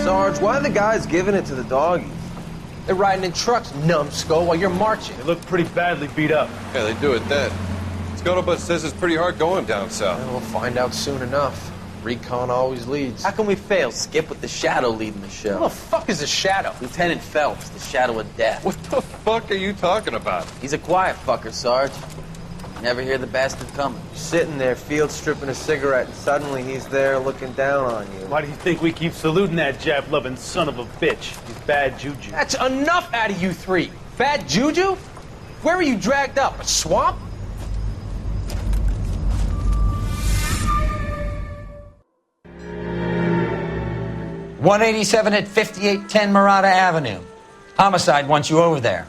Sarge, why are the guys giving it to the doggies? They're riding in trucks, numbskull, while you're marching. They look pretty badly beat up. Yeah, they do it then. Scuttlebutt says it's pretty hard going down south. Well, we'll find out soon enough. Recon always leads. How can we fail? Skip with the Shadow leading the show. Who the fuck is a Shadow? Lieutenant Phelps, the Shadow of Death. What the fuck are you talking about? He's a quiet fucker, Sarge. Never hear the bastard coming. Sitting there, field stripping a cigarette, and suddenly he's there looking down on you. Why do you think we keep saluting that Jap-loving son of a bitch? He's bad juju. That's enough out of you three. Bad juju? Where were you dragged up? A swamp? .187 at 5810 Murata Avenue. Homicide wants you over there.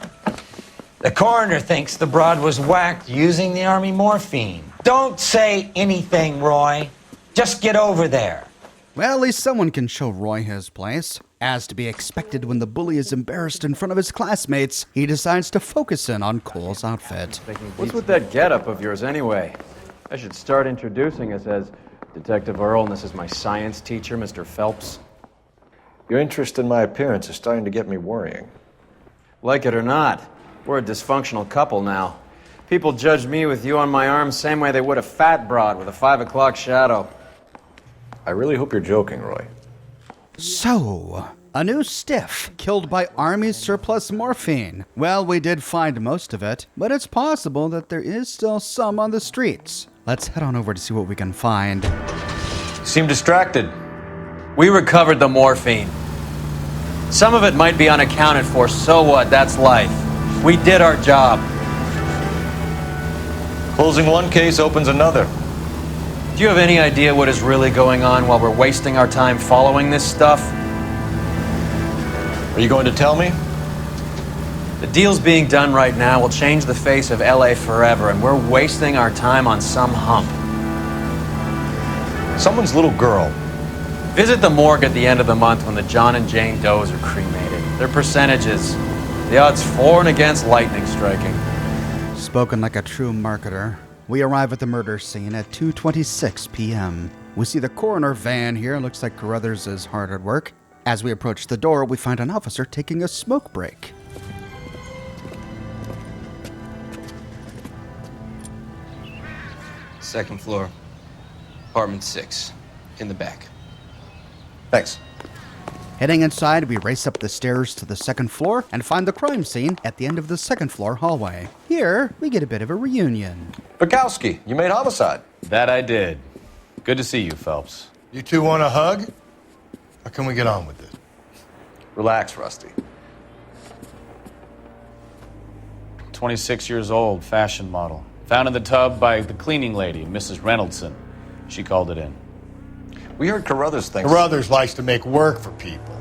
The coroner thinks the broad was whacked using the army morphine. Don't say anything, Roy. Just get over there. Well, at least someone can show Roy his place. As to be expected when the bully is embarrassed in front of his classmates, he decides to focus in on Cole's outfit. What's with that getup of yours anyway? I should start introducing us as Detective Earl, and this is my science teacher, Mr. Phelps. Your interest in my appearance is starting to get me worrying. Like it or not, we're a dysfunctional couple now. People judge me with you on my arm same way they would a fat broad with a 5 o'clock shadow. I really hope you're joking, Roy. So, a new stiff killed by Army surplus morphine. Well, we did find most of it, but it's possible that there is still some on the streets. Let's head on over to see what we can find. You seem distracted. We recovered the morphine. Some of it might be unaccounted for, so what? That's life. We did our job. Closing one case opens another. Do you have any idea what is really going on while we're wasting our time following this stuff? Are you going to tell me? The deals being done right now will change the face of LA forever, and we're wasting our time on some hump. Someone's little girl. Visit the morgue at the end of the month when the John and Jane Does are cremated. Their percentages. The odds for and against lightning striking. Spoken like a true marketer. We arrive at the murder scene at 2:26 p.m. We see the coroner van here. Looks like Carruthers is hard at work. As we approach the door, we find an officer taking a smoke break. Second floor, apartment 6, in the back. Thanks. Heading inside, we race up the stairs to the second floor and find the crime scene at the end of the second floor hallway. Here, we get a bit of a reunion. Bukowski, you made homicide. That I did. Good to see you, Phelps. You two want a hug? Or can we get on with it? Relax, Rusty. 26 years old, fashion model. Found in the tub by the cleaning lady, Mrs. Reynoldson. She called it in. We heard Carruthers thinks... Carruthers likes to make work for people.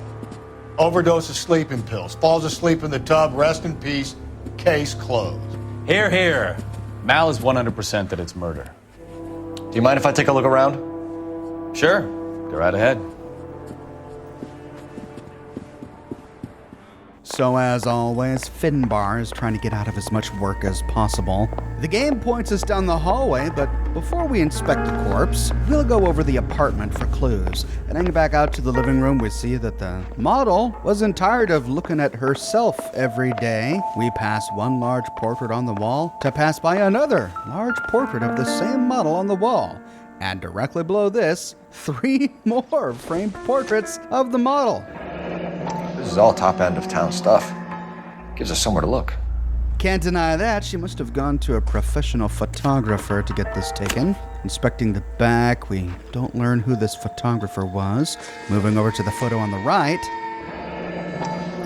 Overdose of sleeping pills. Falls asleep in the tub. Rest in peace. Case closed. Here, here. Mal is 100% that it's murder. Do you mind if I take a look around? Sure. Go right ahead. So as always, Finbar is trying to get out of as much work as possible. The game points us down the hallway, but before we inspect the corpse, we'll go over the apartment for clues. Heading back out to the living room, we see that the model wasn't tired of looking at herself every day. We pass one large portrait on the wall to pass by another large portrait of the same model on the wall. And directly below this, 3 more framed portraits of the model. This is all top end of town stuff. Gives us somewhere to look. Can't deny that. She must have gone to a professional photographer to get this taken. Inspecting the back, we don't learn who this photographer was. Moving over to the photo on the right.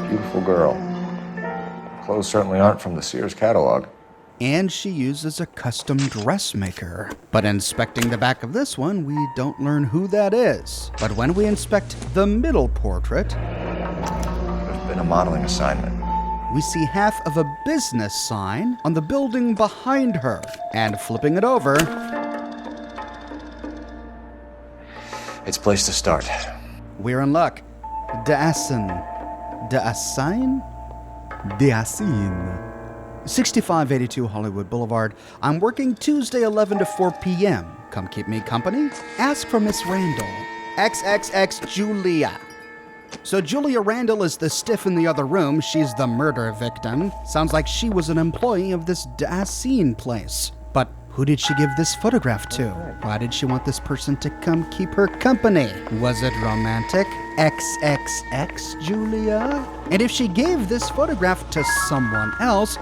Beautiful girl. Clothes certainly aren't from the Sears catalog. And she uses a custom dressmaker. But inspecting the back of this one, we don't learn who that is. But when we inspect the middle portrait, There's been a modeling assignment. we see half of a business sign on the building behind her. And flipping it over, It's a place to start. we're in luck. Daasin. 6582 Hollywood Boulevard. I'm working Tuesday 11 to 4 p.m. Come keep me company? Ask for Miss Randall. XXX Julia. So Julia Randall is the stiff in the other room. She's the murder victim. Sounds like she was an employee of this Dassine place. But who did she give this photograph to? Why did she want this person to come keep her company? Was it romantic? XXX, Julia? And if she gave this photograph to someone else,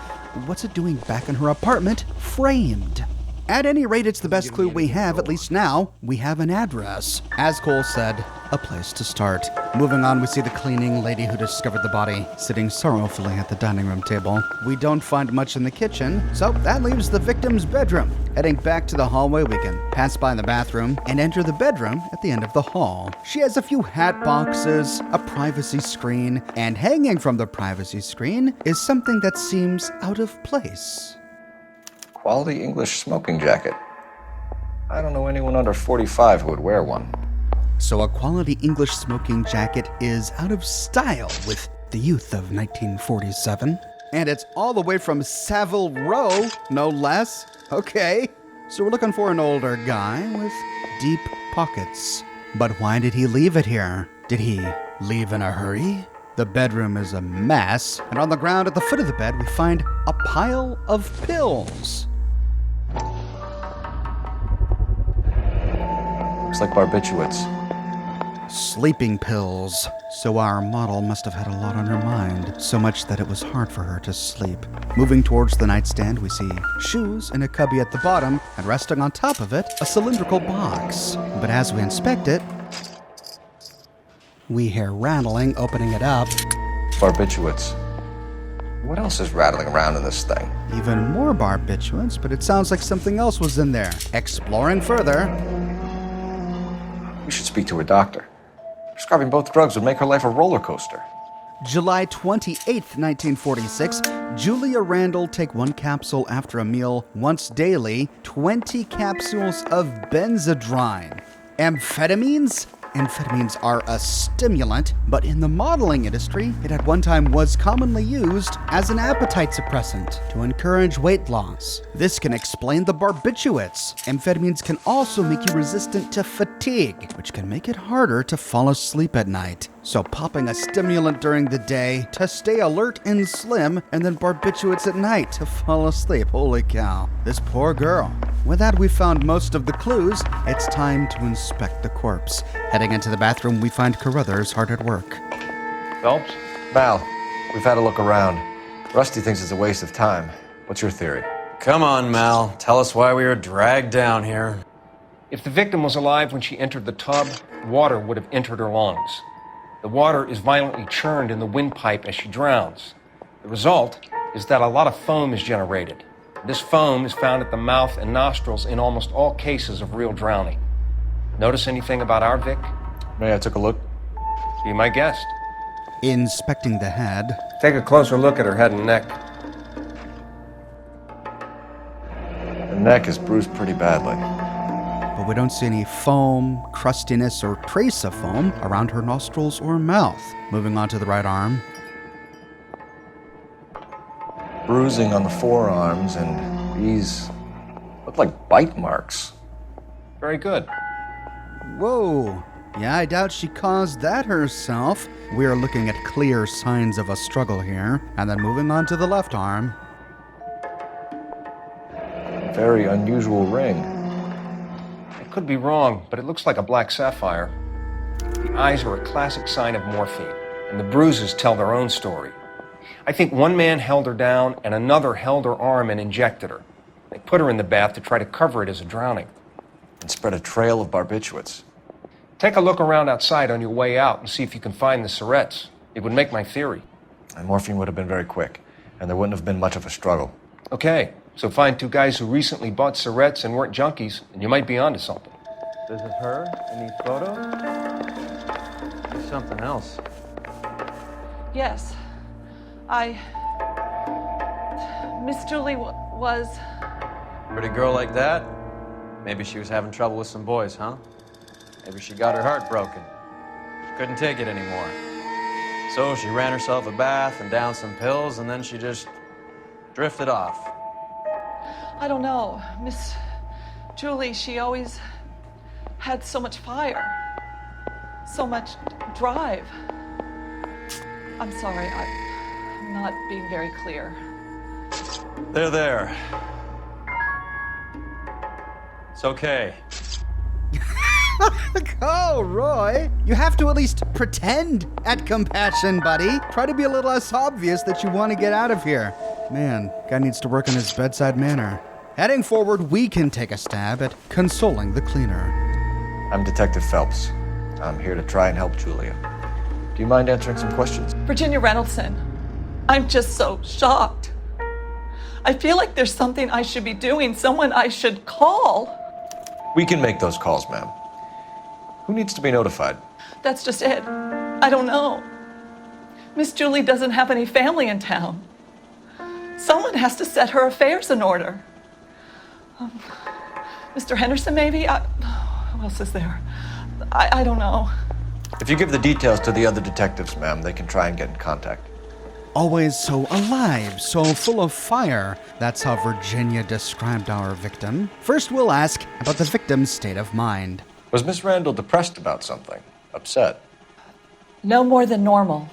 what's it doing back in her apartment, framed? At any rate, it's the best clue we have, at least now. We have an address. As Cole said, a place to start. Moving on, we see the cleaning lady who discovered the body sitting sorrowfully at the dining room table. We don't find much in the kitchen, so that leaves the victim's bedroom. Heading back to the hallway, we can pass by the bathroom and enter the bedroom at the end of the hall. She has a few hat boxes, a privacy screen, and hanging from the privacy screen is something that seems out of place. Quality English smoking jacket. I don't know anyone under 45 who would wear one. So a quality English smoking jacket is out of style with the youth of 1947. And it's all the way from Savile Row, no less. Okay. So we're looking for an older guy with deep pockets. But why did he leave it here? Did he leave in a hurry? The bedroom is a mess, and on the ground at the foot of the bed we find a pile of pills. Looks like barbiturates. Sleeping pills. So our model must have had a lot on her mind, so much that it was hard for her to sleep. Moving towards the nightstand, we see shoes in a cubby at the bottom, and resting on top of it, a cylindrical box. But as we inspect it, we hear rattling, opening it up. Barbiturates. What else is rattling around in this thing? Even more barbiturates, but it sounds like something else was in there. Exploring further. We should speak to her doctor. Prescribing both drugs would make her life a roller coaster. July 28th, 1946, Julia Randall take one capsule after a meal once daily, 20 capsules of Benzedrine. Amphetamines? Amphetamines are a stimulant, but in the modeling industry, it at one time was commonly used as an appetite suppressant to encourage weight loss. This can explain the barbiturates. Amphetamines can also make you resistant to fatigue, which can make it harder to fall asleep at night. So popping a stimulant during the day to stay alert and slim, and then barbiturates at night to fall asleep. Holy cow. This poor girl. With that, we found most of the clues. It's time to inspect the corpse. Heading into the bathroom, we find Carruthers hard at work. Phelps? Mal, we've had a look around. Rusty thinks it's a waste of time. What's your theory? Come on, Mal. Tell us why we were dragged down here. If the victim was alive when she entered the tub, water would have entered her lungs. The water is violently churned in the windpipe as she drowns. The result is that a lot of foam is generated. This foam is found at the mouth and nostrils in almost all cases of real drowning. Notice anything about our Vic? May I took a look? Be my guest. Inspecting the head. Take a closer look at her head and neck. The neck is bruised pretty badly. But we don't see any foam, crustiness, or trace of foam around her nostrils or mouth. Moving on to the right arm. Bruising on the forearms, and these look like bite marks. Very good. Whoa. Yeah, I doubt she caused that herself. We're looking at clear signs of a struggle here. And then moving on to the left arm. Very unusual ring. I could be wrong, but it looks like a black sapphire. The eyes are a classic sign of morphine, and the bruises tell their own story. I think one man held her down and another held her arm and injected her. They put her in the bath to try to cover it as a drowning. And spread a trail of barbiturates. Take a look around outside on your way out and see if you can find the syrettes. It would make my theory. And morphine would have been very quick, and there wouldn't have been much of a struggle. Okay, so find two guys who recently bought syrettes and weren't junkies, and you might be onto something. This is her in these photos? There's something else. Yes. Miss Julie was... Pretty girl like that? Maybe she was having trouble with some boys, huh? Maybe she got her heart broken. She couldn't take it anymore. So she ran herself a bath and downed some pills, and then she just drifted off. I don't know. Miss Julie, she always had so much fire. So much drive. I'm sorry. I'm not being very clear. There. It's okay. Oh, Roy, you have to at least pretend at compassion, buddy. Try to be a little less obvious that you want to get out of here. Man, guy needs to work on his bedside manner. Heading forward, we can take a stab at consoling the cleaner. I'm Detective Phelps. I'm here to try and help Julia. Do you mind answering some questions? Virginia Reynoldson, I'm just so shocked. I feel like there's something I should be doing, someone I should call. We can make those calls, ma'am. Who needs to be notified? That's just it. I don't know. Miss Julie doesn't have any family in town. Someone has to set her affairs in order. Mr. Henderson, maybe? Who else is there? I don't know. If you give the details to the other detectives, ma'am, they can try and get in contact. Always so alive, so full of fire. That's how Virginia described our victim. First, we'll ask about the victim's state of mind. Was Miss Randall depressed about something? Upset? No more than normal.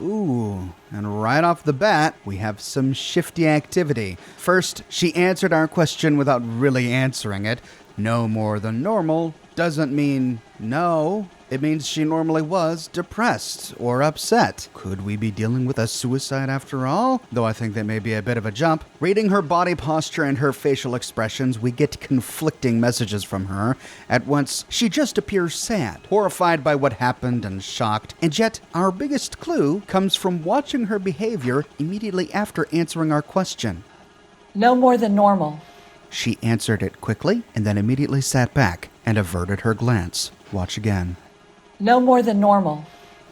Ooh, and right off the bat, we have some shifty activity. First, she answered our question without really answering it. No more than normal doesn't mean no. It means she normally was depressed or upset. Could we be dealing with a suicide after all? Though I think that may be a bit of a jump. Reading her body posture and her facial expressions, we get conflicting messages from her. At once, she just appears sad, horrified by what happened and shocked. And yet, our biggest clue comes from watching her behavior immediately after answering our question. No more than normal. She answered it quickly and then immediately sat back and averted her glance. Watch again. No more than normal.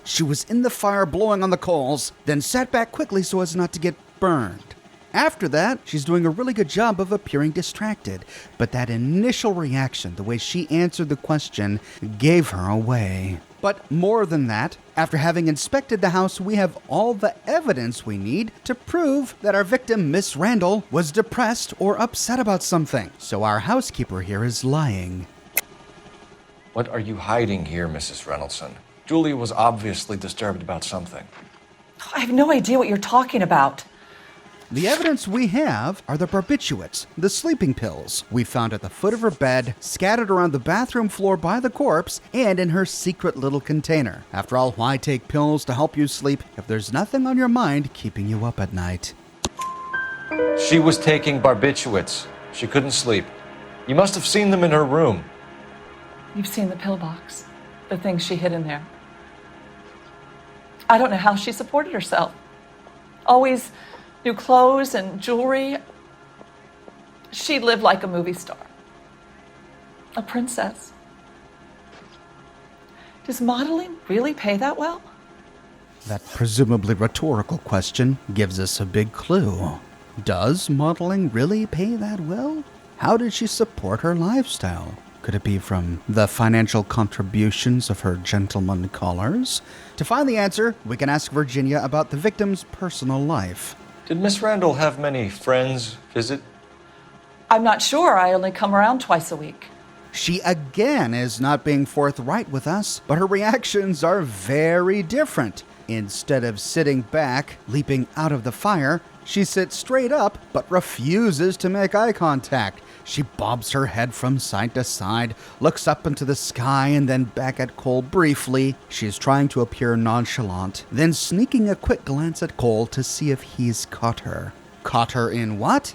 She was in the fire blowing on the coals, then sat back quickly so as not to get burned. After that, she's doing a really good job of appearing distracted, but that initial reaction, the way she answered the question, gave her away. But more than that, after having inspected the house, we have all the evidence we need to prove that our victim, Miss Randall, was depressed or upset about something. So our housekeeper here is lying. What are you hiding here, Mrs. Reynoldson? Julia was obviously disturbed about something. I have no idea what you're talking about. The evidence we have are the barbiturates, the sleeping pills we found at the foot of her bed, scattered around the bathroom floor by the corpse, and in her secret little container. After all, why take pills to help you sleep if there's nothing on your mind keeping you up at night? She was taking barbiturates. She couldn't sleep. You must have seen them in her room. You've seen the pillbox, the things she hid in there. I don't know how she supported herself. Always new clothes and jewelry. She lived like a movie star. A princess. Does modeling really pay that well? That presumably rhetorical question gives us a big clue. Does modeling really pay that well? How did she support her lifestyle? Could it be from the financial contributions of her gentleman callers? To find the answer, we can ask Virginia about the victim's personal life. Did Miss Randall have many friends visit? I'm not sure. I only come around twice a week. She again is not being forthright with us, but her reactions are very different. Instead of sitting back, leaping out of the fire, she sits straight up but refuses to make eye contact. She bobs her head from side to side, looks up into the sky and then back at Cole briefly. She is trying to appear nonchalant, then sneaking a quick glance at Cole to see if he's caught her. Caught her in what?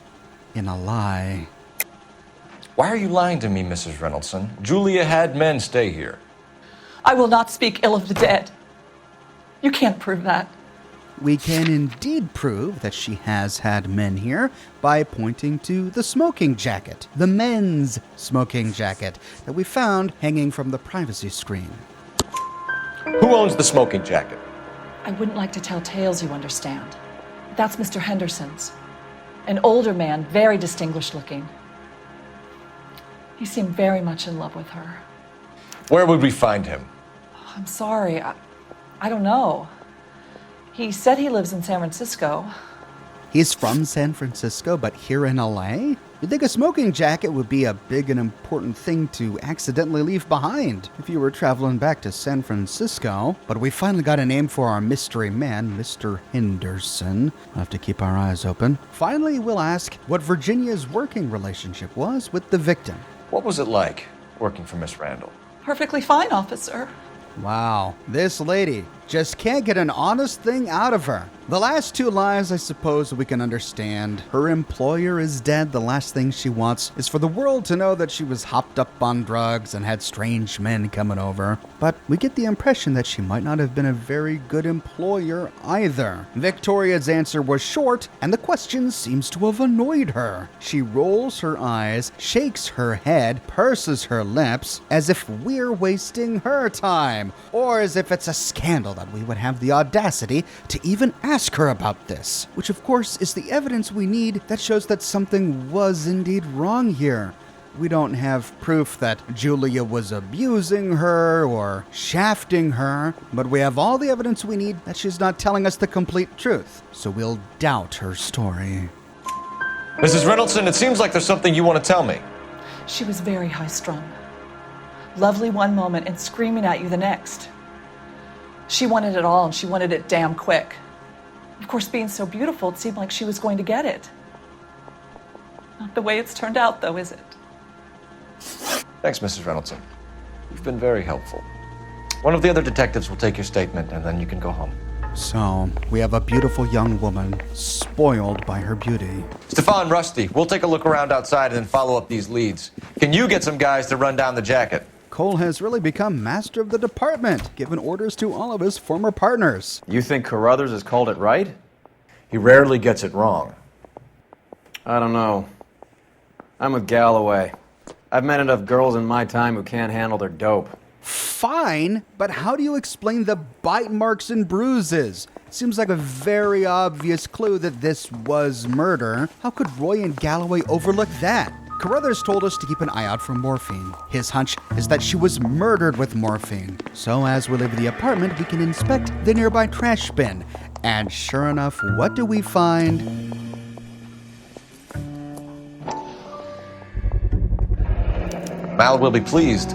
In a lie. Why are you lying to me, Mrs. Reynoldson? Julia had men stay here. I will not speak ill of the dead. You can't prove that. We can indeed prove that she has had men here by pointing to the smoking jacket, the men's smoking jacket that we found hanging from the privacy screen. Who owns the smoking jacket? I wouldn't like to tell tales, you understand. That's Mr. Henderson's. An older man, very distinguished looking. He seemed very much in love with her. Where would we find him? I'm sorry. I don't know. He said he lives in San Francisco. He's from San Francisco, but here in LA? You'd think a smoking jacket would be a big and important thing to accidentally leave behind if you were traveling back to San Francisco. But we finally got a name for our mystery man, Mr. Henderson. We'll have to keep our eyes open. Finally, we'll ask what Virginia's working relationship was with the victim. What was it like working for Miss Randall? Perfectly fine, officer. Wow, this lady just can't get an honest thing out of her. The last two lies, I suppose we can understand. Her employer is dead. The last thing she wants is for the world to know that she was hopped up on drugs and had strange men coming over. But we get the impression that she might not have been a very good employer either. Victoria's answer was short, and the question seems to have annoyed her. She rolls her eyes, shakes her head, purses her lips, as if we're wasting her time, or as if it's a scandal that we would have the audacity to even ask her about this, which of course is the evidence we need that shows that something was indeed wrong here. We don't have proof that Julia was abusing her or shafting her, but we have all the evidence we need that she's not telling us the complete truth, so we'll doubt her story. Mrs. Reynoldson, it seems like there's something you want to tell me. She was very high-strung. Lovely one moment and screaming at you the next. She wanted it all, and she wanted it damn quick. Of course, being so beautiful, it seemed like she was going to get it. Not the way it's turned out, though, is it? Thanks, Mrs. Reynoldson. You've been very helpful. One of the other detectives will take your statement, and then you can go home. So, we have a beautiful young woman, spoiled by her beauty. Stefan, Rusty, we'll take a look around outside and then follow up these leads. Can you get some guys to run down the jacket? Cole has really become master of the department, giving orders to all of his former partners. You think Carruthers has called it right? He rarely gets it wrong. I don't know. I'm with Galloway. I've met enough girls in my time who can't handle their dope. Fine, but how do you explain the bite marks and bruises? Seems like a very obvious clue that this was murder. How could Roy and Galloway overlook that? Carruthers told us to keep an eye out for morphine. His hunch is that she was murdered with morphine. So as we leave the apartment, we can inspect the nearby trash bin. And sure enough, what do we find? Mal will be pleased.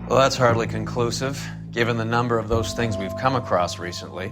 Well, that's hardly conclusive, given the number of those things we've come across recently.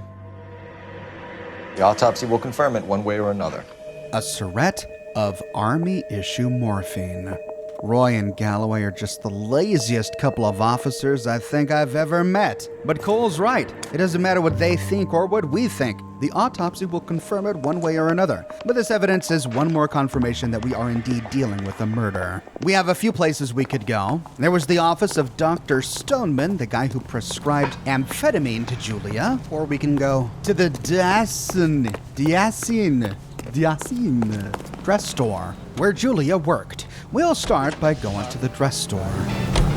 The autopsy will confirm it one way or another. A surrette of Army-issue morphine. Roy and Galloway are just the laziest couple of officers I think I've ever met. But Cole's right. It doesn't matter what they think or what we think. The autopsy will confirm it one way or another. But this evidence is one more confirmation that we are indeed dealing with a murder. We have a few places we could go. There was the office of Dr. Stoneman, the guy who prescribed amphetamine to Julia. Or we can go to the Diacin dress store, where Julia worked. We'll start by going to the dress store.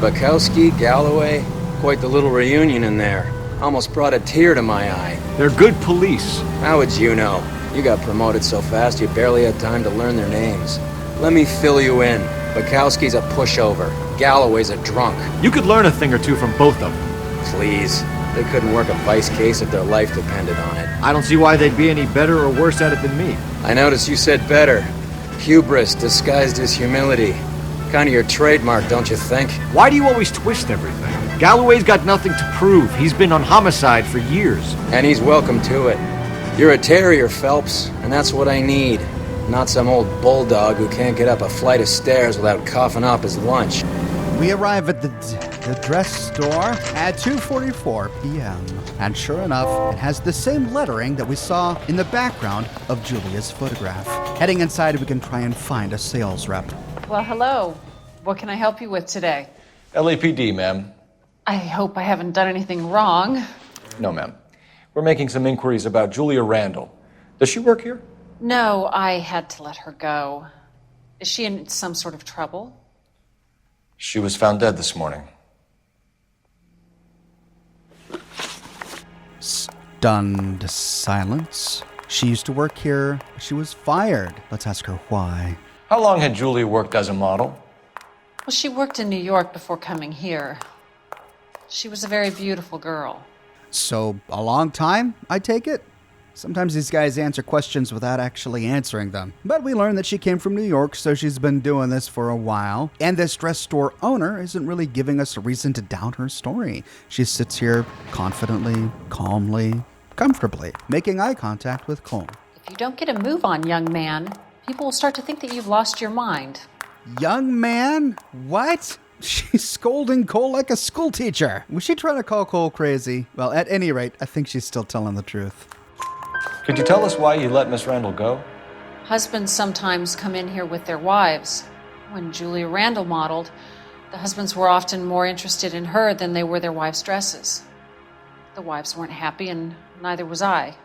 Bukowski, Galloway, quite the little reunion in there. Almost brought a tear to my eye. They're good police. How would you know? You got promoted so fast you barely had time to learn their names. Let me fill you in. Bukowski's a pushover. Galloway's a drunk. You could learn a thing or two from both of them. Please. They couldn't work a vice case if their life depended on it. I don't see why they'd be any better or worse at it than me. I noticed you said better. Hubris disguised as humility. Kind of your trademark, don't you think? Why do you always twist everything? Galloway's got nothing to prove. He's been on homicide for years. And he's welcome to it. You're a terrier, Phelps, and that's what I need. Not some old bulldog who can't get up a flight of stairs without coughing up his lunch. We arrive at the dress store at 2:44 p.m. And sure enough, it has the same lettering that we saw in the background of Julia's photograph. Heading inside, we can try and find a sales rep. Well, hello. What can I help you with today? LAPD, ma'am. I hope I haven't done anything wrong. No, ma'am. We're making some inquiries about Julia Randall. Does she work here? No, I had to let her go. Is she in some sort of trouble? She was found dead this morning. Stunned silence. She used to work here, but she was fired. Let's ask her why. How long had Julia worked as a model? Well, she worked in New York before coming here. She was a very beautiful girl. So, a long time, I take it? Sometimes these guys answer questions without actually answering them. But we learn that she came from New York, so she's been doing this for a while. And this dress store owner isn't really giving us a reason to doubt her story. She sits here confidently, calmly, comfortably, making eye contact with Cole. If you don't get a move on, young man, people will start to think that you've lost your mind. Young man? What? She's scolding Cole like a schoolteacher. Was she trying to call Cole crazy? Well, at any rate, I think she's still telling the truth. Could you tell us why you let Miss Randall go? Husbands sometimes come in here with their wives. When Julia Randall modeled, the husbands were often more interested in her than they were their wives' dresses. The wives weren't happy, and neither was I.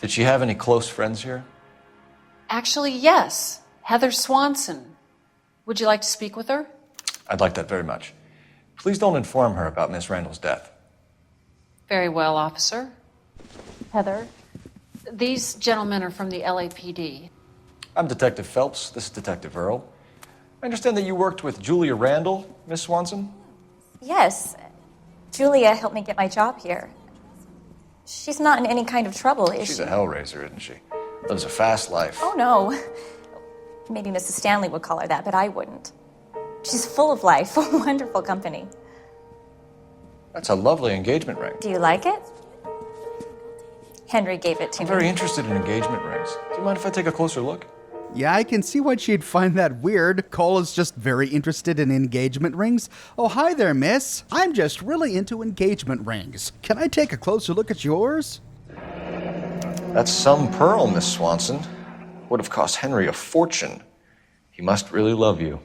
Did she have any close friends here? Actually, yes. Heather Swanson. Would you like to speak with her? I'd like that very much. Please don't inform her about Miss Randall's death. Very well, officer. Heather, these gentlemen are from the LAPD. I'm Detective Phelps. This is Detective Earl. I understand that you worked with Julia Randall, Miss Swanson? Yes. Julia helped me get my job here. She's not in any kind of trouble, is she? She's a hellraiser, isn't she? Lives a fast life. Oh, no. Maybe Mrs. Stanley would call her that, but I wouldn't. She's full of life, wonderful company. That's a lovely engagement ring. Do you like it? Henry gave it to I'm me. very interested in engagement rings. Do you mind if I take a closer look? Yeah, I can see why she'd find that weird. Cole is just very interested in engagement rings. Oh, hi there, miss. I'm just really into engagement rings. Can I take a closer look at yours? That's some pearl, Miss Swanson. Would have cost Henry a fortune. He must really love you.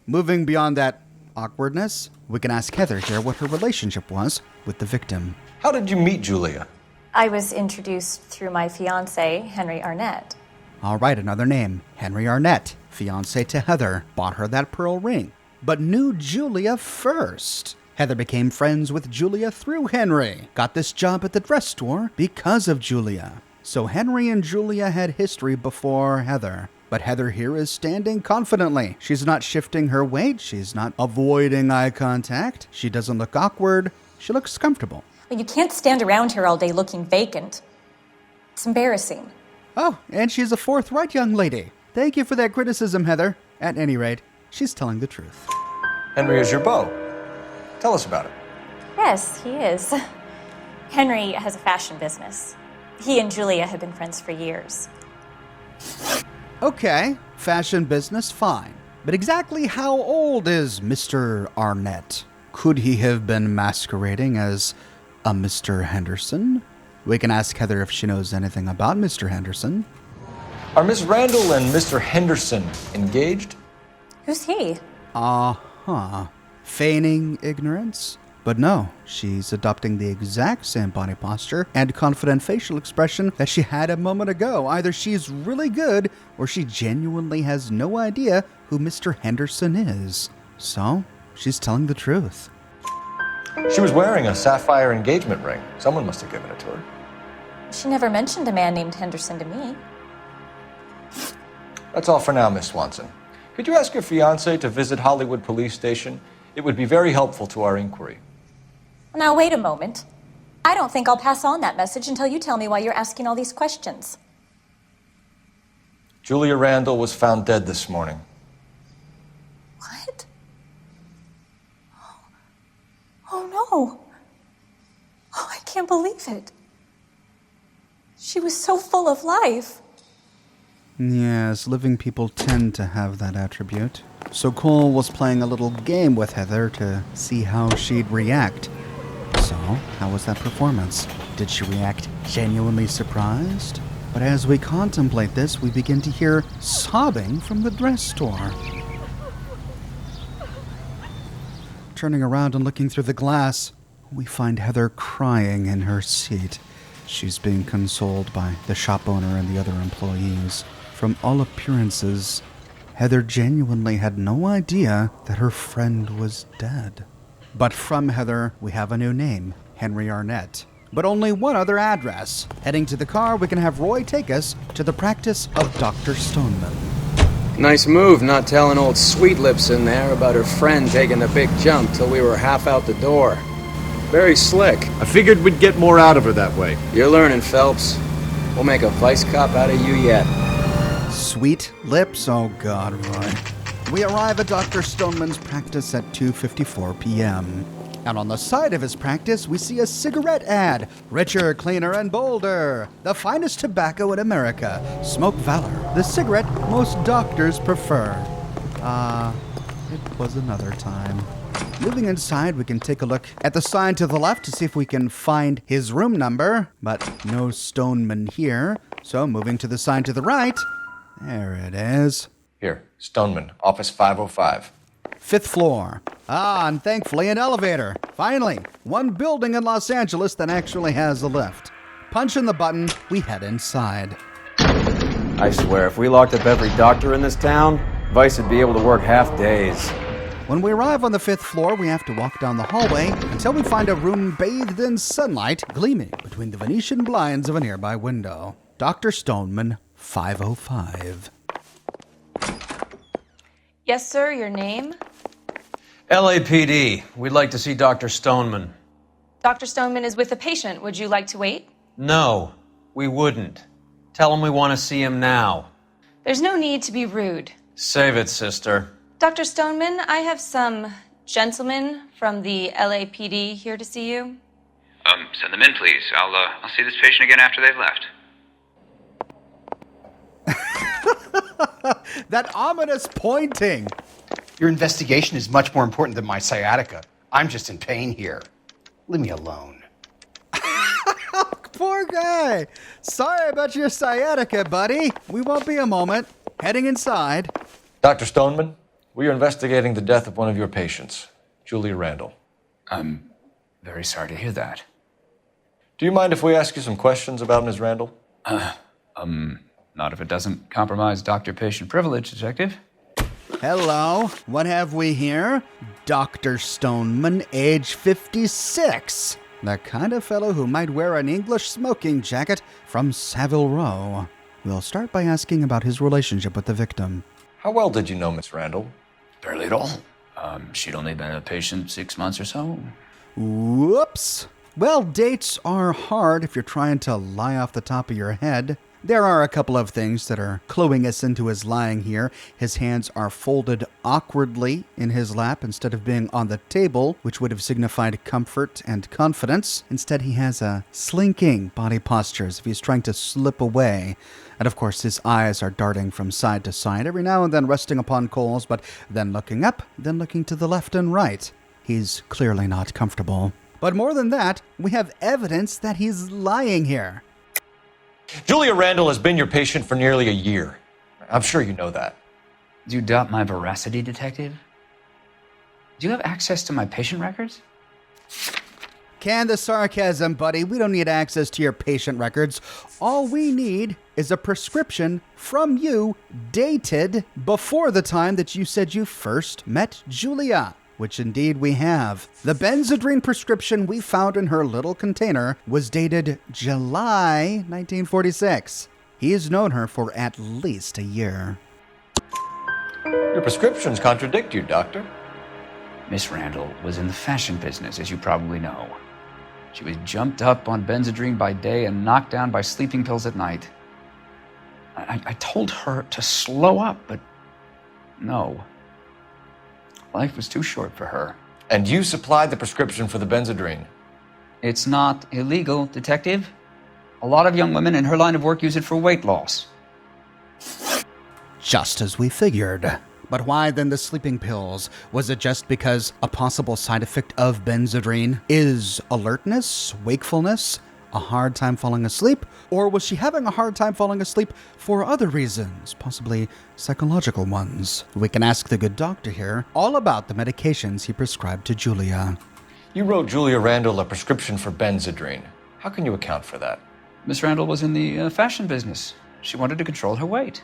Moving beyond that awkwardness, we can ask Heather here what her relationship was with the victim. How did you meet Julia? I was introduced through my fiancé, Henry Arnett. All right, another name. Henry Arnett, fiancé to Heather, bought her that pearl ring, but knew Julia first. Heather became friends with Julia through Henry, got this job at the dress store because of Julia. So Henry and Julia had history before Heather. But Heather here is standing confidently. She's not shifting her weight. She's not avoiding eye contact. She doesn't look awkward. She looks comfortable. Well, you can't stand around here all day looking vacant. It's embarrassing. Oh, and she's a forthright young lady. Thank you for that criticism, Heather. At any rate, she's telling the truth. Henry is your beau. Tell us about it. Yes, he is. Henry has a fashion business. He and Julia have been friends for years. Okay, fashion business, fine. But exactly how old is Mr. Arnett? Could he have been masquerading as a Mr. Henderson? We can ask Heather if she knows anything about Mr. Henderson. Are Miss Randall and Mr. Henderson engaged? Who's he? Feigning ignorance? But no, she's adopting the exact same body posture and confident facial expression that she had a moment ago. Either she's really good or she genuinely has no idea who Mr. Henderson is. So, she's telling the truth. She was wearing a sapphire engagement ring. Someone must have given it to her. She never mentioned a man named Henderson to me. That's all for now, Miss Swanson. Could you ask your fiancé to visit Hollywood Police Station? It would be very helpful to our inquiry. Now, wait a moment. I don't think I'll pass on that message until you tell me why you're asking all these questions. Julia Randall was found dead this morning. What? Oh, no. Oh, I can't believe it. She was so full of life. Yes, living people tend to have that attribute. So Cole was playing a little game with Heather to see how she'd react. So, how was that performance? Did she react genuinely surprised? But as we contemplate this, we begin to hear sobbing from the dress store. Turning around and looking through the glass, we find Heather crying in her seat. She's being consoled by the shop owner and the other employees. From all appearances, Heather genuinely had no idea that her friend was dead. But from Heather, we have a new name, Henry Arnett. But only one other address. Heading to the car, we can have Roy take us to the practice of Dr. Stoneman. Nice move not telling old Sweet Lips in there about her friend taking the big jump till we were half out the door. Very slick. I figured we'd get more out of her that way. You're learning, Phelps. We'll make a vice cop out of you yet. Sweet lips? Oh, God, Roy. We arrive at Dr. Stoneman's practice at 2:54 p.m. And on the side of his practice, we see a cigarette ad. Richer, cleaner, and bolder. The finest tobacco in America. Smoke Valor. The cigarette most doctors prefer. It was another time. Moving inside, we can take a look at the sign to the left to see if we can find his room number, but no Stoneman here. So moving to the sign to the right, there it is. Here, Stoneman, office 505. 5th floor. And thankfully an elevator. Finally, one building in Los Angeles that actually has a lift. Punch in the button, we head inside. I swear, if we locked up every doctor in this town, Vice would be able to work half days. When we arrive on the 5th floor, we have to walk down the hallway until we find a room bathed in sunlight gleaming between the Venetian blinds of a nearby window. Dr. Stoneman, 505. Yes, sir, your name? LAPD. We'd like to see Dr. Stoneman. Dr. Stoneman is with a patient. Would you like to wait? No, we wouldn't. Tell him we want to see him now. There's no need to be rude. Save it, sister. Dr. Stoneman, I have some gentlemen from the LAPD here to see you. Send them in, please. I'll see this patient again after they've left. That ominous pointing. Your investigation is much more important than my sciatica. I'm just in pain here. Leave me alone. Poor guy. Sorry about your sciatica, buddy. We won't be a moment. Heading inside. Dr. Stoneman, we are investigating the death of one of your patients, Julia Randall. I'm very sorry to hear that. Do you mind if we ask you some questions about Ms. Randall? Not if it doesn't compromise doctor-patient privilege, Detective. Hello. What have we here? Dr. Stoneman, age 56. The kind of fellow who might wear an English smoking jacket from Savile Row. We'll start by asking about his relationship with the victim. How well did you know Miss Randall? Barely at all. She'd only been a patient 6 months or so. Whoops. Well, dates are hard if you're trying to lie off the top of your head. There are a couple of things that are cluing us into his lying here. His hands are folded awkwardly in his lap instead of being on the table, which would have signified comfort and confidence. Instead, he has a slinking body posture as if he's trying to slip away. And of course, his eyes are darting from side to side, every now and then resting upon Coles, but then looking up, then looking to the left and right. He's clearly not comfortable. But more than that, we have evidence that he's lying here. Julia Randall has been your patient for nearly a year. I'm sure you know that. Do you doubt my veracity, Detective? Do you have access to my patient records? Can the sarcasm, buddy. We don't need access to your patient records. All we need is a prescription from you dated before the time that you said you first met Julia, which indeed we have. The Benzedrine prescription we found in her little container was dated July 1946. He has known her for at least a year. Your prescriptions contradict you, Doctor. Miss Randall was in the fashion business, as you probably know. She was jumped up on Benzedrine by day and knocked down by sleeping pills at night. I told her to slow up, but no. Life was too short for her. And you supplied the prescription for the Benzedrine? It's not illegal, Detective. A lot of young women in her line of work use it for weight loss. Just as we figured. But why then the sleeping pills? Was it just because a possible side effect of Benzedrine is alertness, wakefulness, a hard time falling asleep? Or was she having a hard time falling asleep for other reasons, possibly psychological ones? We can ask the good doctor here all about the medications he prescribed to Julia. You wrote Julia Randall a prescription for Benzedrine. How can you account for that? Miss Randall was in the fashion business. She wanted to control her weight.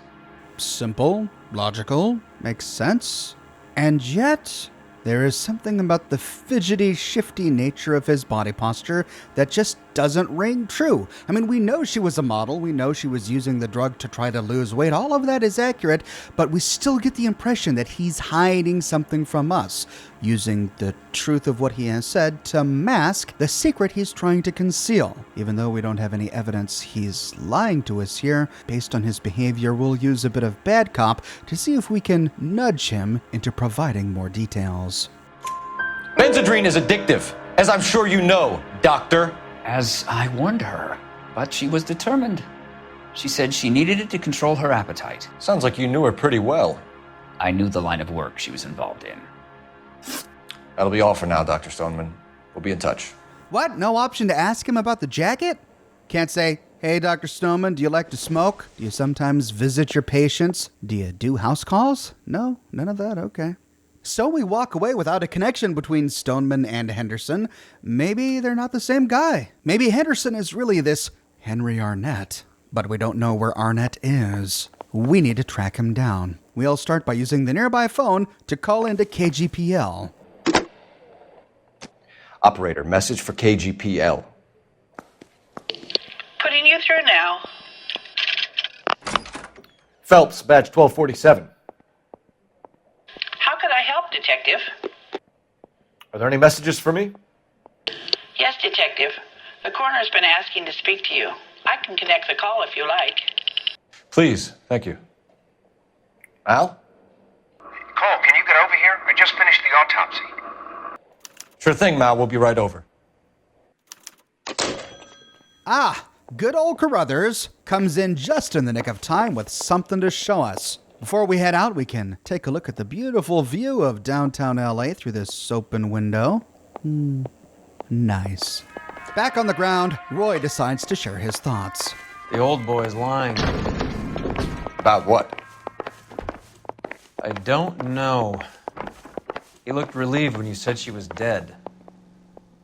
Simple, logical, makes sense. And yet, there is something about the fidgety, shifty nature of his body posture that just doesn't ring true. I mean, we know she was a model. We know she was using the drug to try to lose weight. All of that is accurate, but we still get the impression that he's hiding something from us. using the truth of what he has said to mask the secret he's trying to conceal. Even though we don't have any evidence he's lying to us here, based on his behavior, we'll use a bit of bad cop to see if we can nudge him into providing more details. Benzedrine is addictive, as I'm sure you know, Doctor. As I warned her, but she was determined. She said she needed it to control her appetite. Sounds like you knew her pretty well. I knew the line of work she was involved in. That'll be all for now, Dr. Stoneman. We'll be in touch. What? No option to ask him about the jacket? Can't say, hey, Dr. Stoneman, do you like to smoke? Do you sometimes visit your patients? Do you do house calls? No, none of that, okay. So we walk away without a connection between Stoneman and Henderson. Maybe they're not the same guy. Maybe Henderson is really this Henry Arnett. But we don't know where Arnett is. We need to track him down. We'll start by using the nearby phone to call into KGPL. Operator, message for KGPL. Putting you through now. Phelps, badge 1247. How could I help, Detective? Are there any messages for me? Yes, Detective. The coroner's been asking to speak to you. I can connect the call if you like. Please, thank you. Al? Cole, can you get over here? I just finished the autopsy. Sure thing, Mal. We'll be right over. Ah, good old Carruthers comes in just in the nick of time with something to show us. Before we head out, we can take a look at the beautiful view of downtown LA through this open window. Nice. Back on the ground, Roy decides to share his thoughts. The old boy's lying. About what? I don't know. He looked relieved when you said she was dead.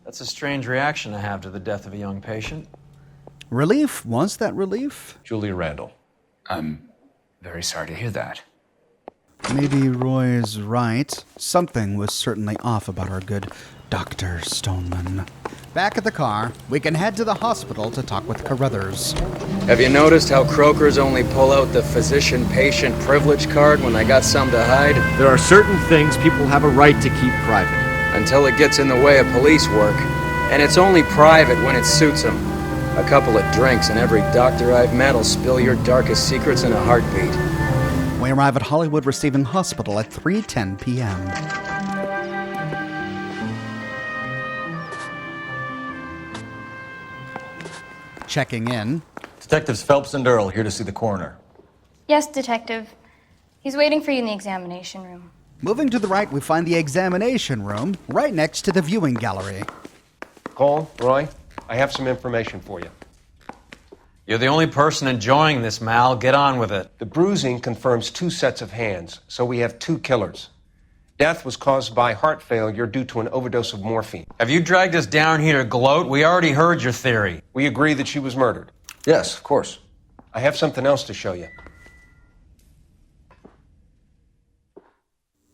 That's a strange reaction to have to the death of a young patient. Relief? Was that relief? Julia Randall. I'm very sorry to hear that. Maybe Roy's right. Something was certainly off about our good Dr. Stoneman. Back at the car, we can head to the hospital to talk with Carruthers. Have you noticed how croakers only pull out the physician-patient privilege card when they got something to hide? There are certain things people have a right to keep private. Until it gets in the way of police work. And it's only private when it suits them. A couple of drinks and every doctor I've met will spill your darkest secrets in a heartbeat. We arrive at Hollywood Receiving Hospital at 3:10 p.m. Checking in. Detectives Phelps and Earl here to see the coroner. Yes, Detective. He's waiting for you in the examination room. Moving to the right, we find the examination room right next to the viewing gallery. Cole, Roy, I have some information for you. You're the only person enjoying this, Mal. Get on with it. The bruising confirms 2 sets of hands, so we have 2 killers. Death was caused by heart failure due to an overdose of morphine. Have you dragged us down here to gloat? We already heard your theory. We agree that she was murdered. Yes, of course. I have something else to show you.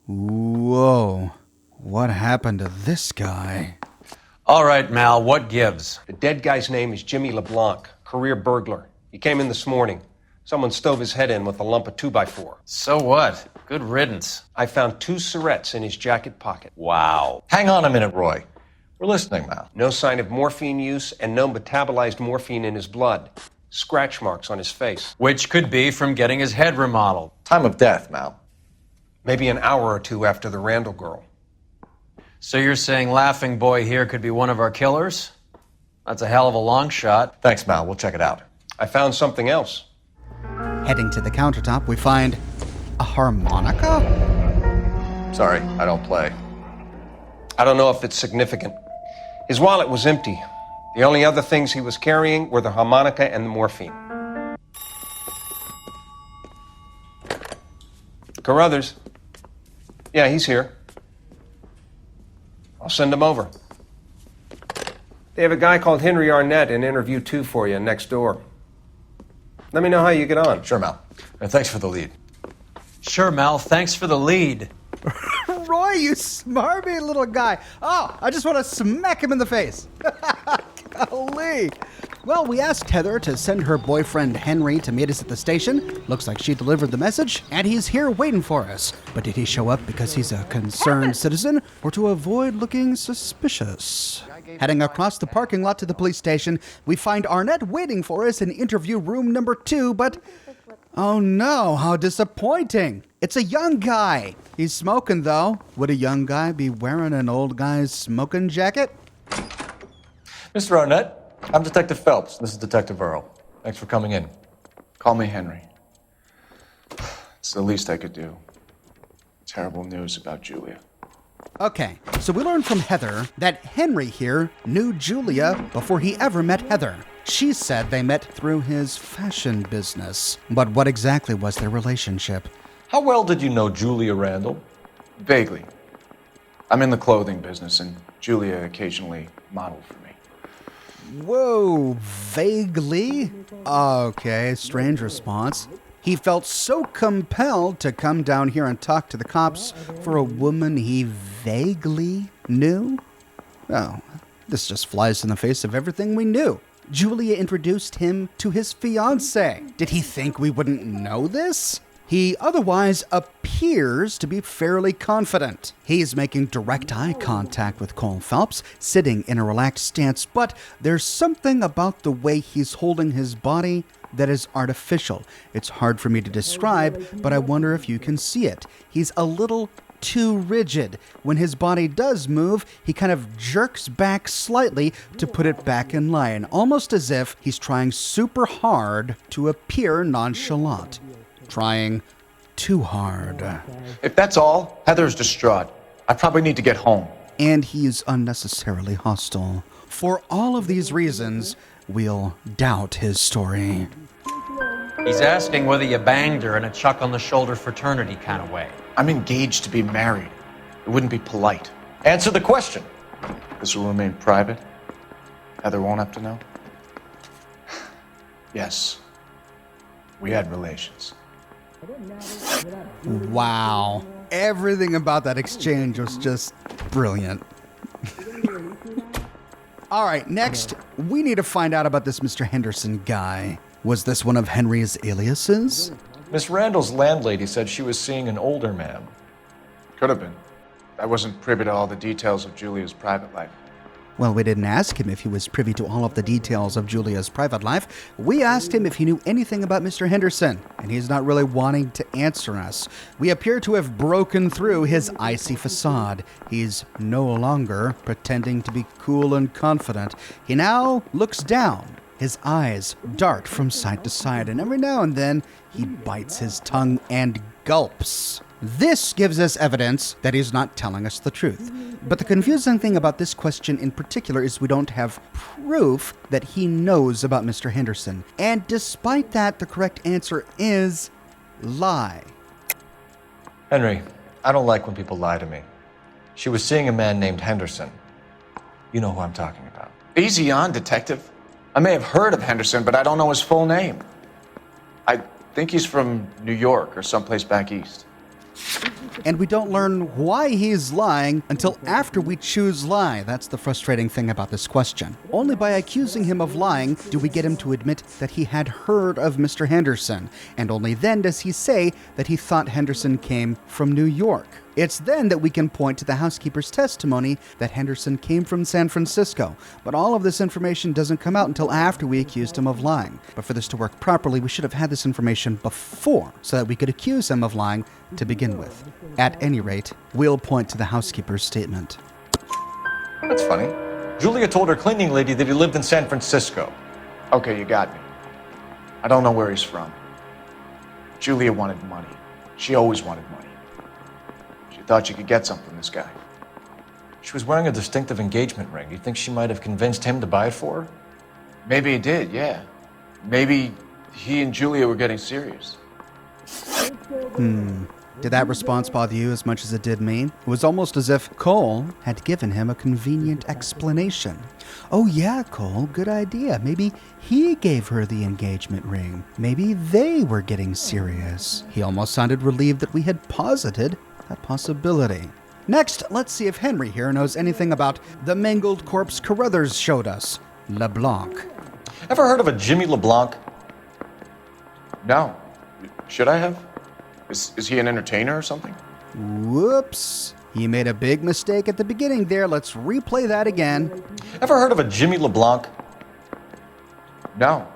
Whoa. What happened to this guy? All right, Mal, what gives? The dead guy's name is Jimmy LeBlanc, career burglar. He came in this morning. Someone stove his head in with a lump of 2x4. So what? Good riddance. I found 2 syrettes in his jacket pocket. Wow. Hang on a minute, Roy. We're listening, Mal. No sign of morphine use and no metabolized morphine in his blood. Scratch marks on his face. Which could be from getting his head remodeled. Time of death, Mal. Maybe an hour or 2 after the Randall girl. So you're saying Laughing Boy here could be one of our killers? That's a hell of a long shot. Thanks, Mal. We'll check it out. I found something else. Heading to the countertop, we find a harmonica? Sorry, I don't play. I don't know if it's significant. His wallet was empty. The only other things he was carrying were the harmonica and the morphine. Carruthers. Yeah, he's here. I'll send him over. They have a guy called Henry Arnett in interview 2 for you next door. Let me know how you get on. Sure, Mal. And thanks for the lead. Sure, Mal. Thanks for the lead. Roy, you smarmy little guy. Oh, I just want to smack him in the face. Golly. Well, we asked Heather to send her boyfriend Henry to meet us at the station. Looks like she delivered the message, and he's here waiting for us. But did he show up because he's a concerned citizen or to avoid looking suspicious? Heading across the parking lot to the police station, we find Arnett waiting for us in interview room number 2, but oh no, how disappointing. It's a young guy. He's smoking though. Would a young guy be wearing an old guy's smoking jacket? Mr. Arnett, I'm Detective Phelps. This is Detective Earl. Thanks for coming in. Call me Henry. It's the least I could do. Terrible news about Julia. Okay, so we learned from Heather that Henry here knew Julia before he ever met Heather. She said they met through his fashion business. But what exactly was their relationship? How well did you know Julia Randall? Vaguely. I'm in the clothing business, and Julia occasionally modeled for me. Whoa, vaguely? Okay, strange response. He felt so compelled to come down here and talk to the cops for a woman he vaguely knew? Oh, this just flies in the face of everything we knew. Julia introduced him to his fiancée. Did he think we wouldn't know this? He otherwise appears to be fairly confident. He's making direct eye contact with Cole Phelps, sitting in a relaxed stance, but there's something about the way he's holding his body that is artificial. It's hard for me to describe, but I wonder if you can see it. He's a little too rigid. When his body does move, he kind of jerks back slightly to put it back in line, almost as if he's trying super hard to appear nonchalant. Trying too hard. If that's all, Heather's distraught. I probably need to get home. And he's unnecessarily hostile. For all of these reasons, we'll doubt his story. He's asking whether you banged her in a chuck-on-the-shoulder fraternity kind of way. I'm engaged to be married. It wouldn't be polite. Answer the question. This will remain private? Heather won't have to know? Yes. We had relations. Wow. Everything about that exchange was just brilliant. All right, next, we need to find out about this Mr. Henderson guy. Was this one of Henry's aliases? Miss Randall's landlady said she was seeing an older man. Could have been. I wasn't privy to all the details of Julia's private life. Well, we didn't ask him if he was privy to all of the details of Julia's private life. We asked him if he knew anything about Mr. Henderson, and he's not really wanting to answer us. We appear to have broken through his icy facade. He's no longer pretending to be cool and confident. He now looks down. His eyes dart from side to side, and every now and then he bites his tongue and gulps. This gives us evidence that he's not telling us the truth. But the confusing thing about this question in particular is we don't have proof that he knows about Mr. Henderson. And despite that, the correct answer is lie. Henry, I don't like when people lie to me. She was seeing a man named Henderson. You know who I'm talking about. Easy on, Detective. I may have heard of Henderson, but I don't know his full name. I think he's from New York or someplace back east. And we don't learn why he's lying until after we choose lie. That's the frustrating thing about this question. Only by accusing him of lying do we get him to admit that he had heard of Mr. Henderson. And only then does he say that he thought Henderson came from New York. It's then that we can point to the housekeeper's testimony that Henderson came from San Francisco. But all of this information doesn't come out until after we accused him of lying. But for this to work properly, we should have had this information before so that we could accuse him of lying to begin with. At any rate, we'll point to the housekeeper's statement. That's funny. Julia told her cleaning lady that he lived in San Francisco. Okay, you got me. I don't know where he's from. Julia wanted money. She always wanted money. She thought she could get some from this guy. She was wearing a distinctive engagement ring. You think she might have convinced him to buy it for her? Maybe he did, yeah. Maybe he and Julia were getting serious. Did that response bother you as much as it did me? It was almost as if Cole had given him a convenient explanation. Oh yeah, Cole, good idea. Maybe he gave her the engagement ring. Maybe they were getting serious. He almost sounded relieved that we had posited that possibility. Next, let's see if Henry here knows anything about the mangled corpse Carruthers showed us, LeBlanc. Ever heard of a Jimmy LeBlanc? No. Should I have? Is he an entertainer or something? Whoops. He made a big mistake at the beginning there. Let's replay that again. Ever heard of a Jimmy LeBlanc? No.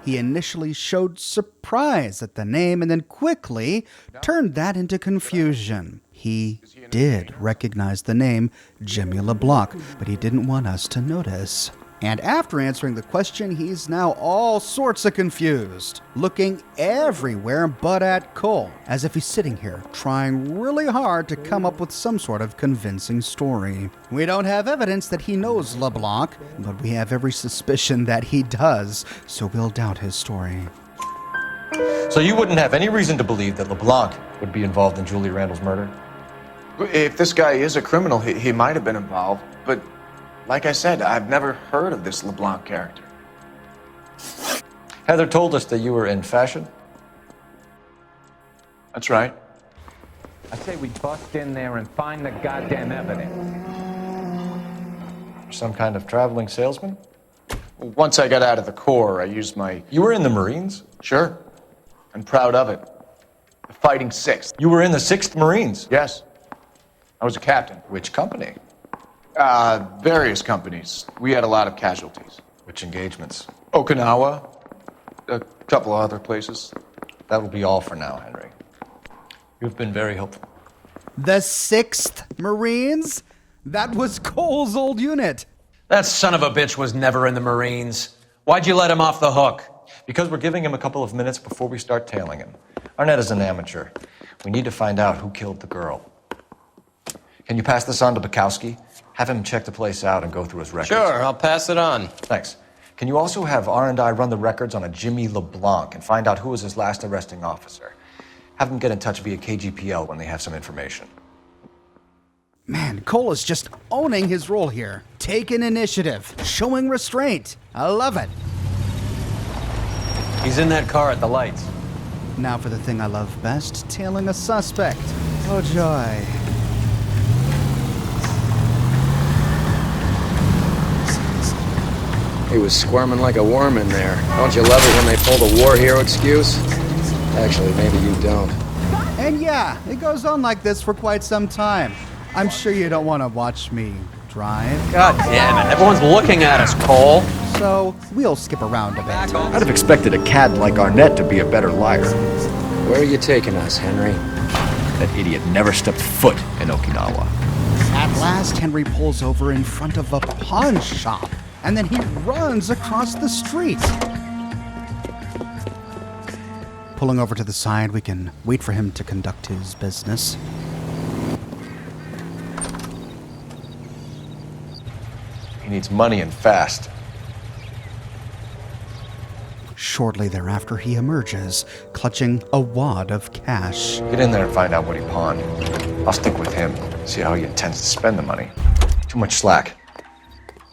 He initially showed surprise at the name and then quickly turned that into confusion. He did recognize the name Jimmy LeBlanc, but he didn't want us to notice. And after answering the question, he's now all sorts of confused, looking everywhere but at Cole, as if he's sitting here trying really hard to come up with some sort of convincing story. We don't have evidence that he knows LeBlanc, but we have every suspicion that he does, so we'll doubt his story. So you wouldn't have any reason to believe that LeBlanc would be involved in Julie Randall's murder? If this guy is a criminal, he might have been involved, but like I said, I've never heard of this LeBlanc character. Heather told us that you were in fashion. That's right. I say we bust in there and find the goddamn evidence. Some kind of traveling salesman? Once I got out of the Corps, I used my... You were in the Marines? Sure. I'm proud of it. The Fighting Sixth. You were in the 6th Marines? Yes. I was a captain. Which company? Various companies. We had a lot of casualties. Which engagements? Okinawa. A couple of other places. That will be all for now, Henry. You've been very helpful. The 6th Marines? That was Cole's old unit. That son of a bitch was never in the Marines. Why'd you let him off the hook? Because we're giving him a couple of minutes before we start tailing him. Arnett is an amateur. We need to find out who killed the girl. Can you pass this on to Bukowski? Have him check the place out and go through his records. Sure, I'll pass it on. Thanks. Can you also have R&I run the records on a Jimmy LeBlanc and find out who was his last arresting officer? Have them get in touch via KGPL when they have some information. Man, Cole is just owning his role here. Taking initiative, showing restraint. I love it. He's in that car at the lights. Now for the thing I love best, tailing a suspect. Oh, joy. He was squirming like a worm in there. Don't you love it when they pull the war hero excuse? Actually, maybe you don't. And yeah, it goes on like this for quite some time. I'm sure you don't want to watch me drive. God damn it, everyone's looking at us, Cole. So, we'll skip around a bit. I'd have expected a cad like Arnett to be a better liar. Where are you taking us, Henry? That idiot never stepped foot in Okinawa. At last, Henry pulls over in front of a pawn shop, and then he runs across the street. Pulling over to the side, we can wait for him to conduct his business. He needs money and fast. Shortly thereafter, he emerges, clutching a wad of cash. Get in there and find out what he pawned. I'll stick with him, see how he intends to spend the money. Too much slack.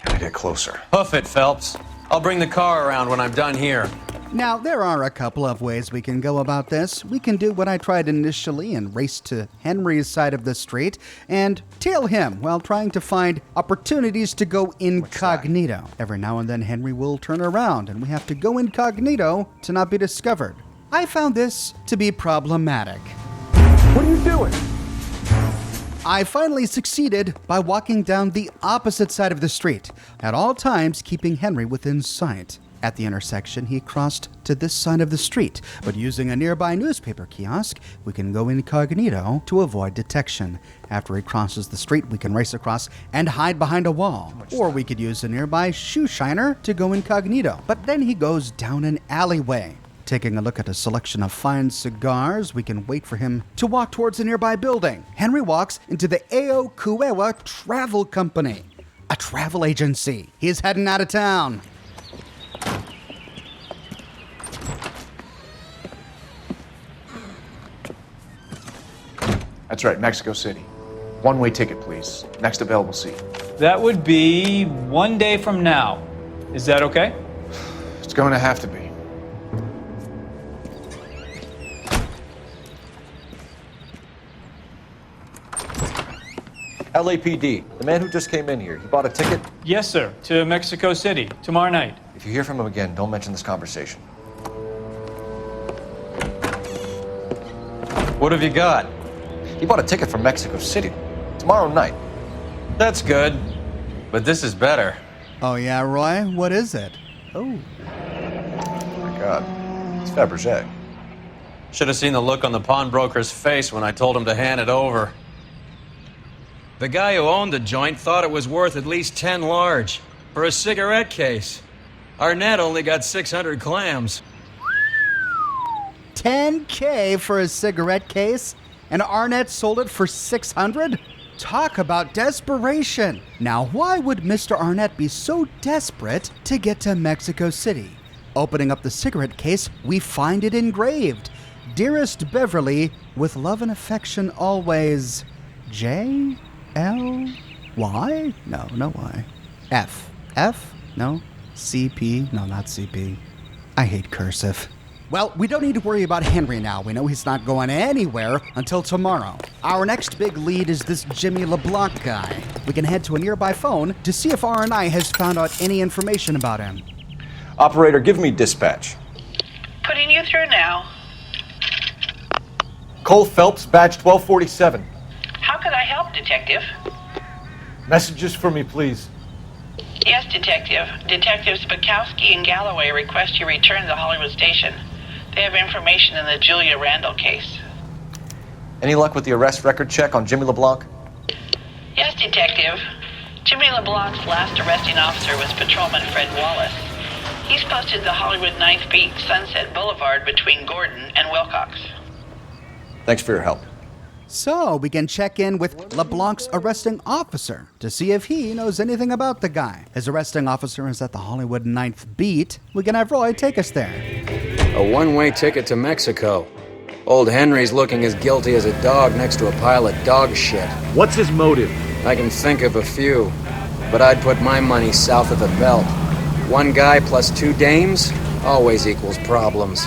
Gotta get closer. Hoof it, Phelps. I'll bring the car around when I'm done here. Now, there are a couple of ways we can go about this. We can do what I tried initially and race to Henry's side of the street and tail him while trying to find opportunities to go incognito. Every now and then, Henry will turn around and we have to go incognito to not be discovered. I found this to be problematic. What are you doing? I finally succeeded by walking down the opposite side of the street, at all times keeping Henry within sight. At the intersection, he crossed to this side of the street, but using a nearby newspaper kiosk, we can go incognito to avoid detection. After he crosses the street, we can race across and hide behind a wall. Or we could use a nearby shoe shiner to go incognito, but then he goes down an alleyway. Taking a look at a selection of fine cigars, we can wait for him to walk towards a nearby building. Henry walks into the Ao Kuewa Travel Company, a travel agency. He's heading out of town. That's right, Mexico City. One-way ticket, please. Next available seat. That would be 1 day from now. Is that okay? It's going to have to be. LAPD, the man who just came in here, he bought a ticket? Yes, sir. To Mexico City, tomorrow night. If you hear from him again, don't mention this conversation. What have you got? He bought a ticket for Mexico City. Tomorrow night. That's good. But this is better. Oh yeah, Roy? What is it? Oh. My God. It's Fabergé. Should have seen the look on the pawnbroker's face when I told him to hand it over. The guy who owned the joint thought it was worth at least 10 large for a cigarette case. Arnett only got 600 clams. 10K for a cigarette case? And Arnett sold it for 600? Talk about desperation. Now, why would Mr. Arnett be so desperate to get to Mexico City? Opening up the cigarette case, we find it engraved. Dearest Beverly, with love and affection always, J? L? Y? No, no Y. F? F? No. CP? No, not CP. I hate cursive. Well, we don't need to worry about Henry now. We know he's not going anywhere until tomorrow. Our next big lead is this Jimmy LeBlanc guy. We can head to a nearby phone to see if RNI has found out any information about him. Operator, give me dispatch. Putting you through now. Cole Phelps, badge 1247. How could I help, Detective? Messages for me, please. Yes, Detective. Detectives Bukowski and Galloway request you return to Hollywood Station. They have information in the Julia Randall case. Any luck with the arrest record check on Jimmy LeBlanc? Yes, Detective. Jimmy LeBlanc's last arresting officer was Patrolman Fred Wallace. He's posted the Hollywood 9th Beat Sunset Boulevard between Gordon and Wilcox. Thanks for your help. So, we can check in with LeBlanc's arresting officer to see if he knows anything about the guy. His arresting officer is at the Hollywood 9th Beat. We can have Roy take us there. A one-way ticket to Mexico. Old Henry's looking as guilty as a dog next to a pile of dog shit. What's his motive? I can think of a few, but I'd put my money south of the belt. One guy plus 2 dames always equals problems.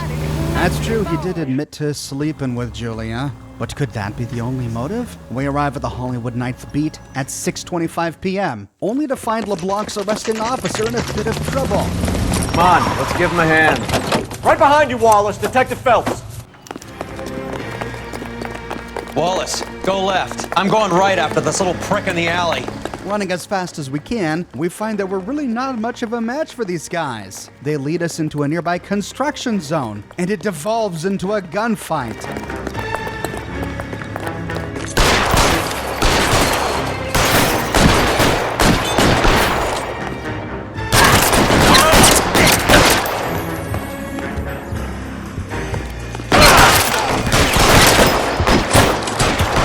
That's true, he did admit to sleeping with Julia. But could that be the only motive? We arrive at the Hollywood 9th Beat at 6:25 p.m., only to find LeBlanc's arresting officer in a bit of trouble. Come on, let's give him a hand. Right behind you, Wallace. Detective Phelps. Wallace, go left. I'm going right after this little prick in the alley. Running as fast as we can, we find that we're really not much of a match for these guys. They lead us into a nearby construction zone, and it devolves into a gunfight.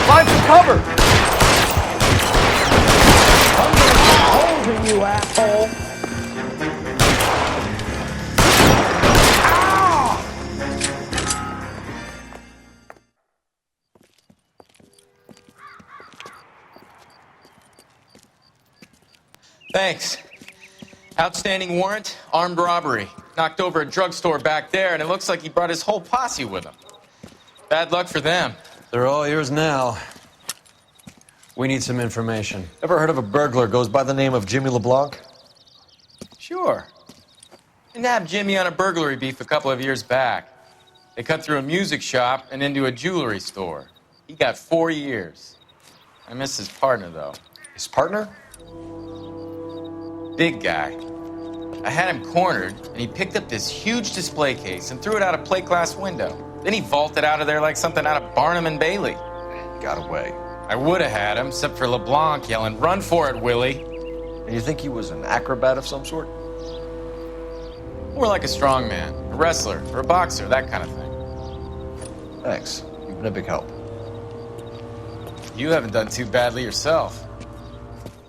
Find some cover. You asshole! Thanks. Outstanding warrant, armed robbery. Knocked over a drugstore back there, and it looks like he brought his whole posse with him. Bad luck for them. They're all yours now. We need some information. Ever heard of a burglar goes by the name of Jimmy LeBlanc? Sure. I nabbed Jimmy on a burglary beef a couple of years back. They cut through a music shop and into a jewelry store. He got 4 years. I miss his partner, though. His partner? Big guy. I had him cornered, and he picked up this huge display case and threw it out a plate glass window. Then he vaulted out of there like something out of Barnum and Bailey. Got away. I would have had him, except for LeBlanc yelling, "Run for it, Willie!" And you think he was an acrobat of some sort? More like a strongman, a wrestler, or a boxer, that kind of thing. Thanks. You've been a big help. You haven't done too badly yourself.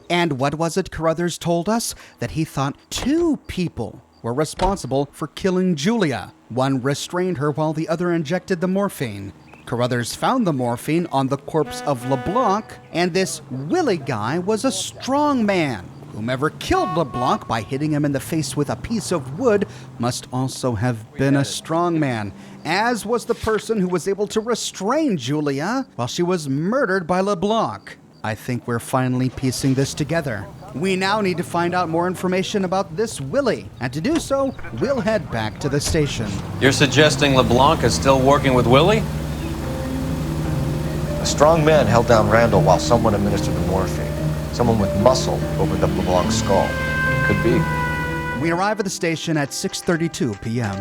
And what was it Carruthers told us? That he thought 2 people were responsible for killing Julia. One restrained her while the other injected the morphine. Carruthers found the morphine on the corpse of LeBlanc, and this Willie guy was a strong man. Whomever killed LeBlanc by hitting him in the face with a piece of wood must also have been a strong man, as was the person who was able to restrain Julia while she was murdered by LeBlanc. I think we're finally piecing this together. We now need to find out more information about this Willie, and to do so, we'll head back to the station. You're suggesting LeBlanc is still working with Willie? A strong man held down Randall while someone administered the morphine. Someone with muscle opened up LeBlanc's skull. Could be. We arrive at the station at 6:32 p.m.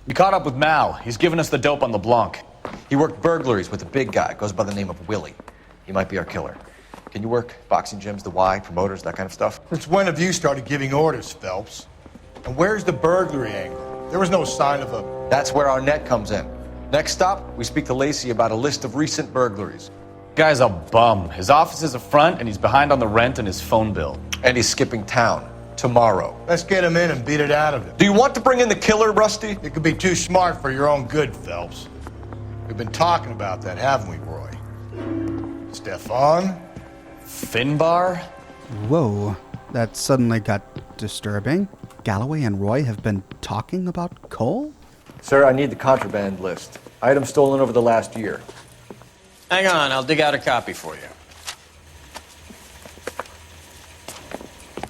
We caught up with Mal. He's given us the dope on LeBlanc. He worked burglaries with a big guy, goes by the name of Willie. He might be our killer. Can you work boxing gyms, the Y, promoters, that kind of stuff? Since when have you started giving orders, Phelps? And where's the burglary angle? There was no sign of a... That's where Arnett comes in. Next stop, we speak to Lacey about a list of recent burglaries. Guy's a bum. His office is a front, and he's behind on the rent and his phone bill. And he's skipping town. Tomorrow. Let's get him in and beat it out of him. Do you want to bring in the killer, Rusty? It could be too smart for your own good, Phelps. We've been talking about that, haven't we, Roy? Stefan? Finbar? Whoa, that suddenly got disturbing. Galloway and Roy have been talking about coal? Sir, I need the contraband list. Items stolen over the last year. Hang on, I'll dig out a copy for you.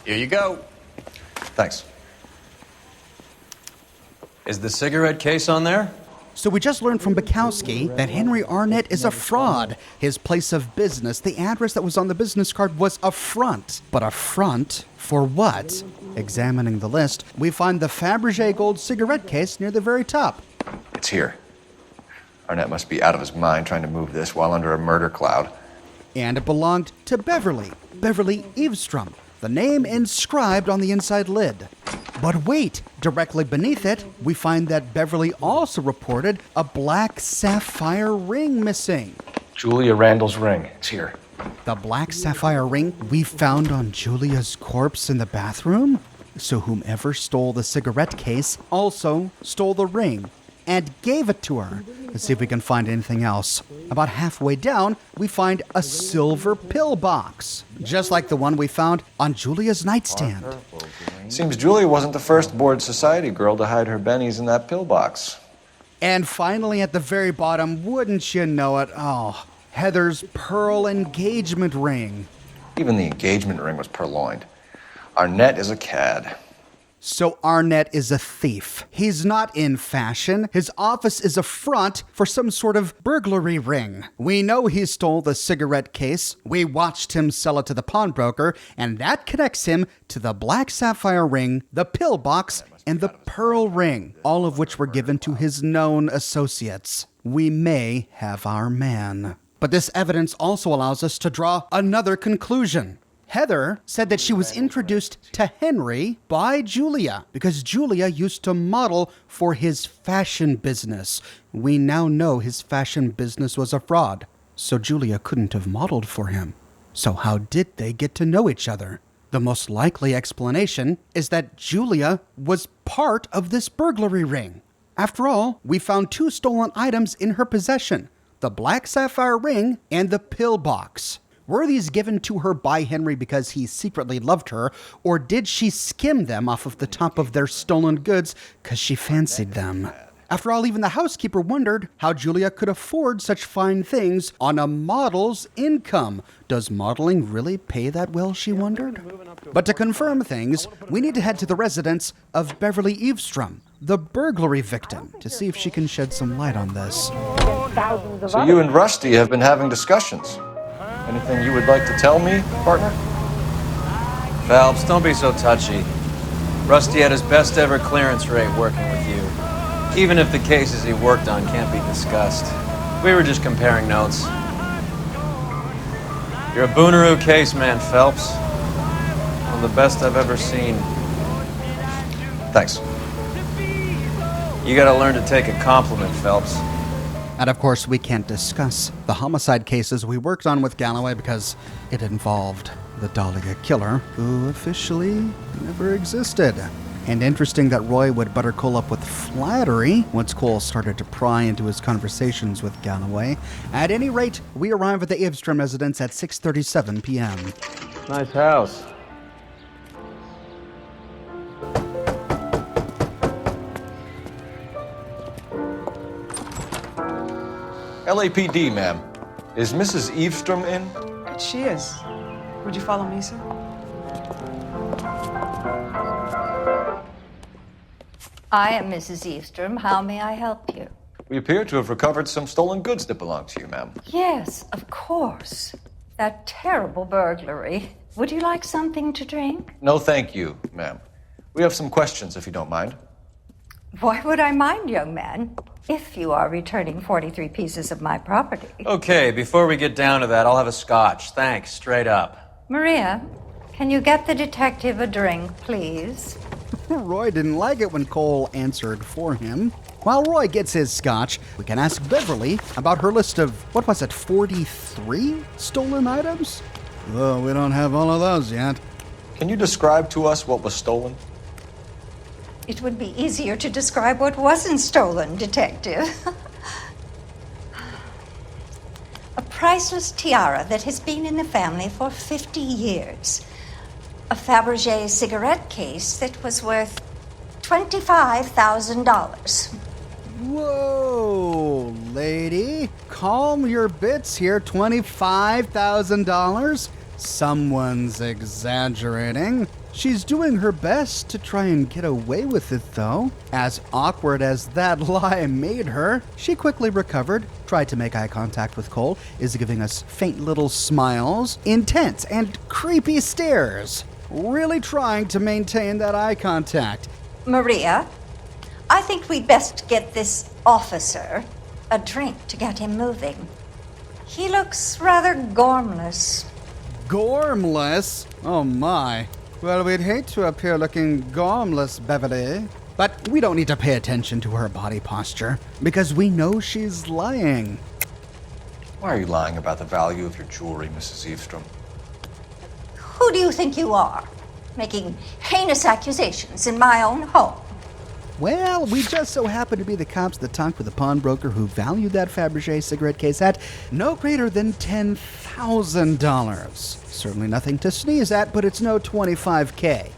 Here you go. Thanks. Is the cigarette case on there? So we just learned from Bukowski that Henry Arnett is a fraud. His place of business, the address that was on the business card, was a front. But a front for what? Examining the list, we find the Fabergé gold cigarette case near the very top. It's here. Arnett must be out of his mind trying to move this while under a murder cloud. And it belonged to Beverly Eavesdrum, the name inscribed on the inside lid. But wait, directly beneath it, we find that Beverly also reported a black sapphire ring missing. Julia Randall's ring. It's here. The black sapphire ring we found on Julia's corpse in the bathroom? So whomever stole the cigarette case also stole the ring and gave it to her. Let's see if we can find anything else. About halfway down, we find a silver pill box, just like the one we found on Julia's nightstand. Seems Julia wasn't the first bored society girl to hide her bennies in that pillbox. And finally, at the very bottom, wouldn't you know it, oh, Heather's pearl engagement ring. Even the engagement ring was purloined. Arnett is a cad. So Arnett is a thief. He's not in fashion. His office is a front for some sort of burglary ring. We know he stole the cigarette case. We watched him sell it to the pawnbroker, and that connects him to the black sapphire ring, the pill box, and the pearl ring, all of which were given to his known associates. We may have our man. But this evidence also allows us to draw another conclusion. Heather said that she was introduced to Henry by Julia because Julia used to model for his fashion business. We now know his fashion business was a fraud, so Julia couldn't have modeled for him. So how did they get to know each other? The most likely explanation is that Julia was part of this burglary ring. After all, we found 2 stolen items in her possession, the black sapphire ring and the pill box. Were these given to her by Henry because he secretly loved her, or did she skim them off of the top of their stolen goods because she fancied them? After all, even the housekeeper wondered how Julia could afford such fine things on a model's income. Does modeling really pay that well, she wondered? But to confirm things, we need to head to the residence of Beverly Eavesdrum, the burglary victim, to see if she can shed some light on this. So you and Rusty have been having discussions. Anything you would like to tell me, partner? Phelps, don't be so touchy. Rusty had his best ever clearance rate working with you. Even if the cases he worked on can't be discussed. We were just comparing notes. You're a Booneroo case man, Phelps. One of the best I've ever seen. Thanks. You gotta learn to take a compliment, Phelps. And of course, we can't discuss the homicide cases we worked on with Galloway because it involved the Dahlia killer, who officially never existed. And interesting that Roy would butter Cole up with flattery once Cole started to pry into his conversations with Galloway. At any rate, we arrive at the Eavesdrum residence at 6:37 p.m. Nice house. LAPD, ma'am. Is Mrs. Eavestrom in? She is. Would you follow me, sir? I am Mrs. Eavestrom. How may I help you? We appear to have recovered some stolen goods that belong to you, ma'am. Yes, of course. That terrible burglary. Would you like something to drink? No, thank you, ma'am. We have some questions, if you don't mind. Why would I mind, young man, if you are returning 43 pieces of my property? Okay, before we get down to that, I'll have a scotch. Thanks, straight up. Maria, can you get the detective a drink, please? Roy didn't like it when Cole answered for him. While Roy gets his scotch, we can ask Beverly about her list of, 43 stolen items? Well, we don't have all of those yet. Can you describe to us what was stolen? It would be easier to describe what wasn't stolen, Detective. A priceless tiara that has been in the family for 50 years. A Fabergé cigarette case that was worth $25,000. Whoa, lady. Calm your bits here. $25,000? Someone's exaggerating. She's doing her best to try and get away with it, though. As awkward as that lie made her, she quickly recovered, tried to make eye contact with Cole, is giving us faint little smiles, intense and creepy stares, really trying to maintain that eye contact. Maria, I think we'd best get this officer a drink to get him moving. He looks rather gormless. Gormless? Oh my. Well, we'd hate to appear looking gormless, Beverly. But we don't need to pay attention to her body posture, because we know she's lying. Why are you lying about the value of your jewelry, Mrs. Eavestrom? Who do you think you are? Making heinous accusations in my own home. Well, we just so happen to be the cops that talked with a pawnbroker who valued that Fabergé cigarette case at no greater than $10,000. Certainly nothing to sneeze at, but it's no $25K.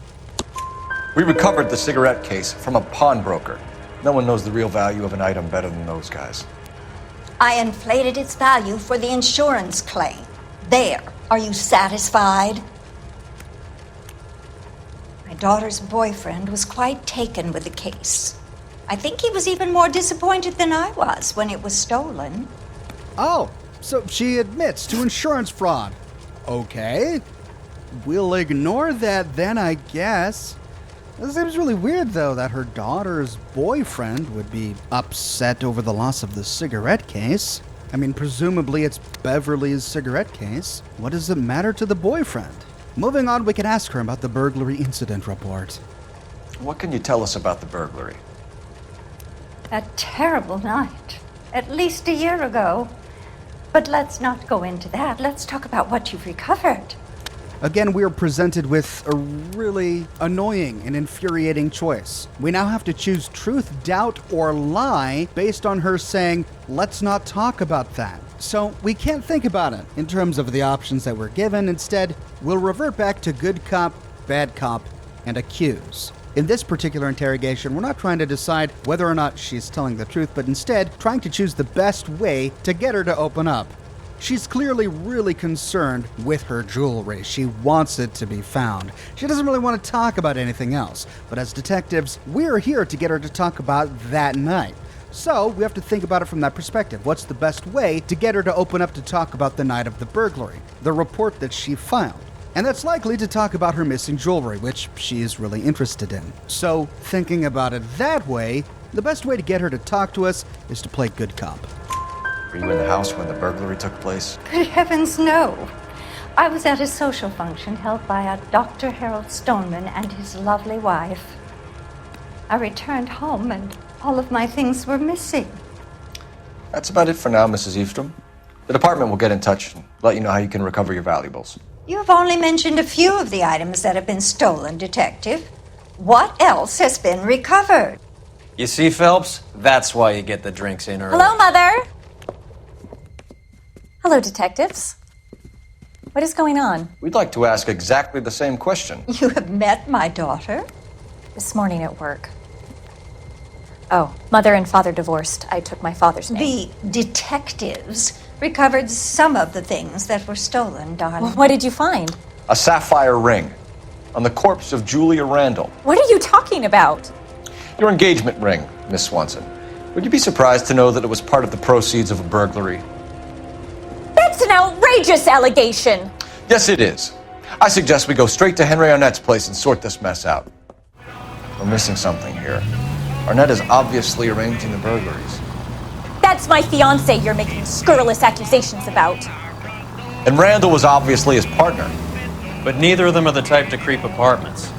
We recovered the cigarette case from a pawnbroker. No one knows the real value of an item better than those guys. I inflated its value for the insurance claim. There. Are you satisfied? My daughter's boyfriend was quite taken with the case. I think he was even more disappointed than I was when it was stolen. Oh, so she admits to insurance fraud. Okay. We'll ignore that then, I guess. It seems really weird, though, that her daughter's boyfriend would be upset over the loss of the cigarette case. I mean, presumably it's Beverly's cigarette case. What does it matter to the boyfriend? Moving on, we can ask her about the burglary incident report. What can you tell us about the burglary? A terrible night. At least a year ago. But let's not go into that. Let's talk about what you've recovered. Again, we are presented with a really annoying and infuriating choice. We now have to choose truth, doubt, or lie based on her saying, let's not talk about that. So we can't think about it in terms of the options that we're given. Instead, we'll revert back to good cop, bad cop, and accuse. In this particular interrogation, we're not trying to decide whether or not she's telling the truth, but instead trying to choose the best way to get her to open up. She's clearly really concerned with her jewelry. She wants it to be found. She doesn't really want to talk about anything else. But as detectives, we're here to get her to talk about that night. So we have to think about it from that perspective. What's the best way to get her to open up to talk about the night of the burglary, the report that she filed? And that's likely to talk about her missing jewelry, which she is really interested in. So thinking about it that way, the best way to get her to talk to us is to play good cop. Were you in the house when the burglary took place? Good heavens, no. I was at a social function held by a Dr. Harold Stoneman and his lovely wife. I returned home and all of my things were missing. That's about it for now, Mrs. Eavestrom. The department will get in touch and let you know how you can recover your valuables. You've only mentioned a few of the items that have been stolen, Detective. What else has been recovered? You see, Phelps? That's why you get the drinks in early. Hello, Mother. Hello, detectives. What is going on? We'd like to ask exactly the same question. You have met my daughter? This morning at work. Oh, mother and father divorced. I took my father's name. The detectives recovered some of the things that were stolen, darling. Well, what did you find? A sapphire ring on the corpse of Julia Randall. What are you talking about? Your engagement ring, Miss Swanson. Would you be surprised to know that it was part of the proceeds of a burglary? That's an outrageous allegation! Yes, it is. I suggest we go straight to Henry Arnett's place and sort this mess out. We're missing something here. Arnett is obviously arranging the burglaries. That's my fiancé you're making scurrilous accusations about. And Randall was obviously his partner. But neither of them are the type to creep apartments.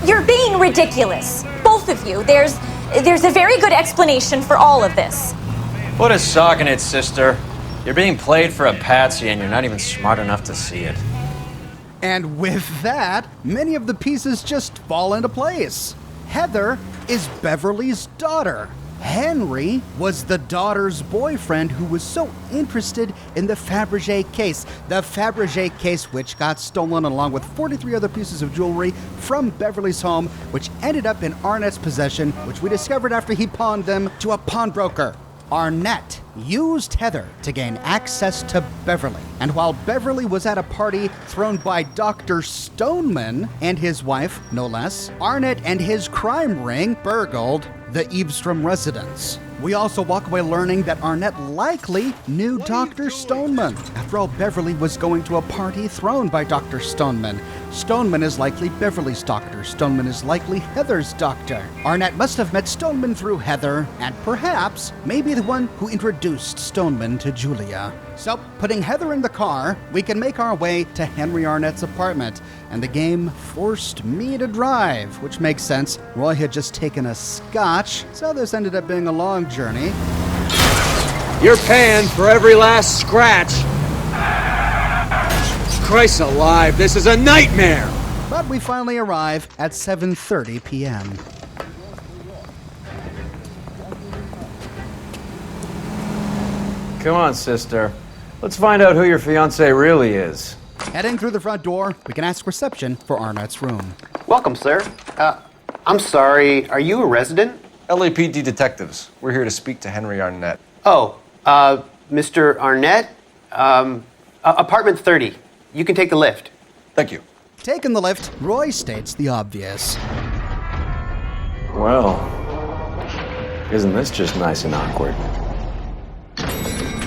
You're being ridiculous. Both of you. There's a very good explanation for all of this. Put a sock in it, sister. You're being played for a patsy and you're not even smart enough to see it. And with that, many of the pieces just fall into place. Heather is Beverly's daughter. Henry was the daughter's boyfriend who was so interested in the Fabergé case. The Fabergé case which got stolen along with 43 other pieces of jewelry from Beverly's home, which ended up in Arnett's possession, which we discovered after he pawned them to a pawnbroker. Arnett used Heather to gain access to Beverly. And while Beverly was at a party thrown by Dr. Stoneman and his wife, no less, Arnett and his crime ring burgled the Eavesdrom residence. We also walk away learning that Arnett likely knew Dr. Stoneman. After all, Beverly was going to a party thrown by Dr. Stoneman. Stoneman is likely Beverly's doctor. Stoneman is likely Heather's doctor. Arnett must have met Stoneman through Heather, and perhaps maybe the one who introduced Stoneman to Julia. So, putting Heather in the car, we can make our way to Henry Arnett's apartment. And the game forced me to drive, which makes sense. Roy had just taken a scotch, so this ended up being a long journey. You're paying for every last scratch. Christ alive, this is a nightmare! But we finally arrive at 7:30 p.m. Come on, sister. Let's find out who your fiancé really is. Heading through the front door, we can ask reception for Arnett's room. Welcome, sir. I'm sorry, are you a resident? LAPD detectives. We're here to speak to Henry Arnett. Oh, Mr. Arnett? Apartment 30. You can take the lift. Thank you. Taking the lift, Roy states the obvious. Well, isn't this just nice and awkward?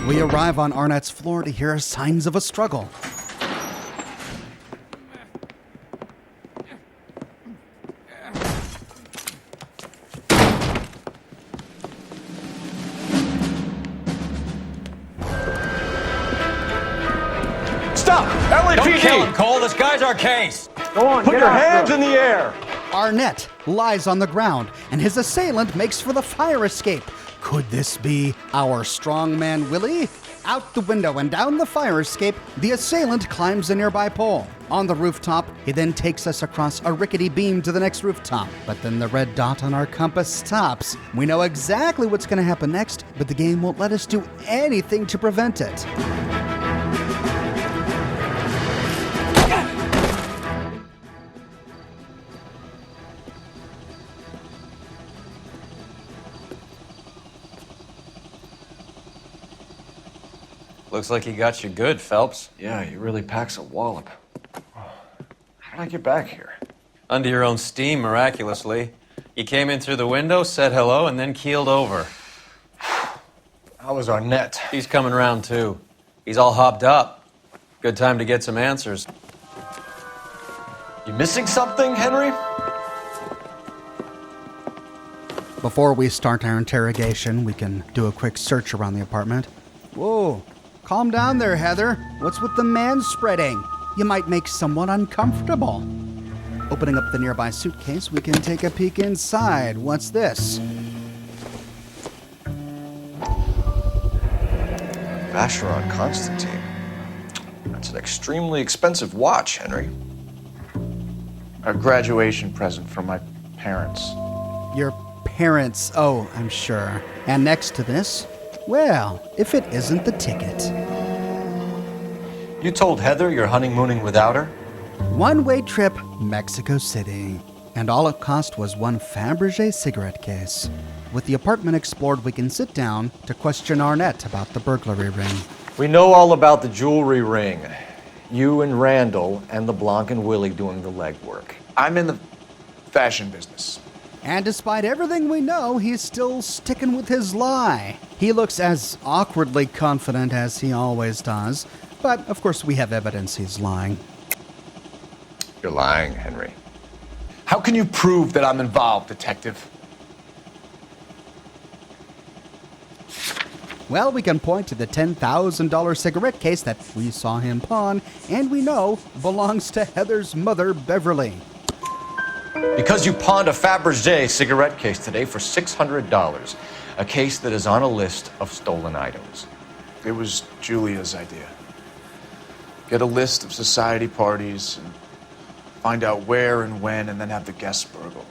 We arrive on Arnett's floor to hear signs of a struggle. Stop! LAPD! Don't kill him, Cole. This guy's our case. Go on, Put your hands in the air. Arnett lies on the ground, and his assailant makes for the fire escape. Could this be our strongman Willie? Out the window and down the fire escape, the assailant climbs a nearby pole. On the rooftop, he then takes us across a rickety beam to the next rooftop. But then the red dot on our compass stops. We know exactly what's going to happen next, but the game won't let us do anything to prevent it. Looks like he got you good, Phelps. Yeah, he really packs a wallop. How did I get back here? Under your own steam, miraculously. You came in through the window, said hello, and then keeled over. How was Arnett? He's coming round, too. He's all hopped up. Good time to get some answers. You missing something, Henry? Before we start our interrogation, we can do a quick search around the apartment. Whoa. Calm down there, Heather. What's with the manspreading? You might make someone uncomfortable. Opening up the nearby suitcase, we can take a peek inside. What's this? Vacheron Constantine. That's an extremely expensive watch, Henry. A graduation present from my parents. Your parents. Oh, I'm sure. And next to this? Well, if it isn't the ticket. You told Heather you're honeymooning without her? One-way trip, Mexico City. And all it cost was one Fabergé cigarette case. With the apartment explored, we can sit down to question Arnett about the burglary ring. We know all about the jewelry ring. You and Randall and LeBlanc and Willie doing the legwork. I'm in the fashion business. And despite everything we know, he's still sticking with his lie. He looks as awkwardly confident as he always does, but of course we have evidence he's lying. You're lying, Henry. How can you prove that I'm involved, Detective? Well, we can point to the $10,000 cigarette case that we saw him pawn, and we know belongs to Heather's mother, Beverly. Because you pawned a Fabergé cigarette case today for $600, a case that is on a list of stolen items. It was Julia's idea. Get a list of society parties and find out where and when, and then have the guests burgled.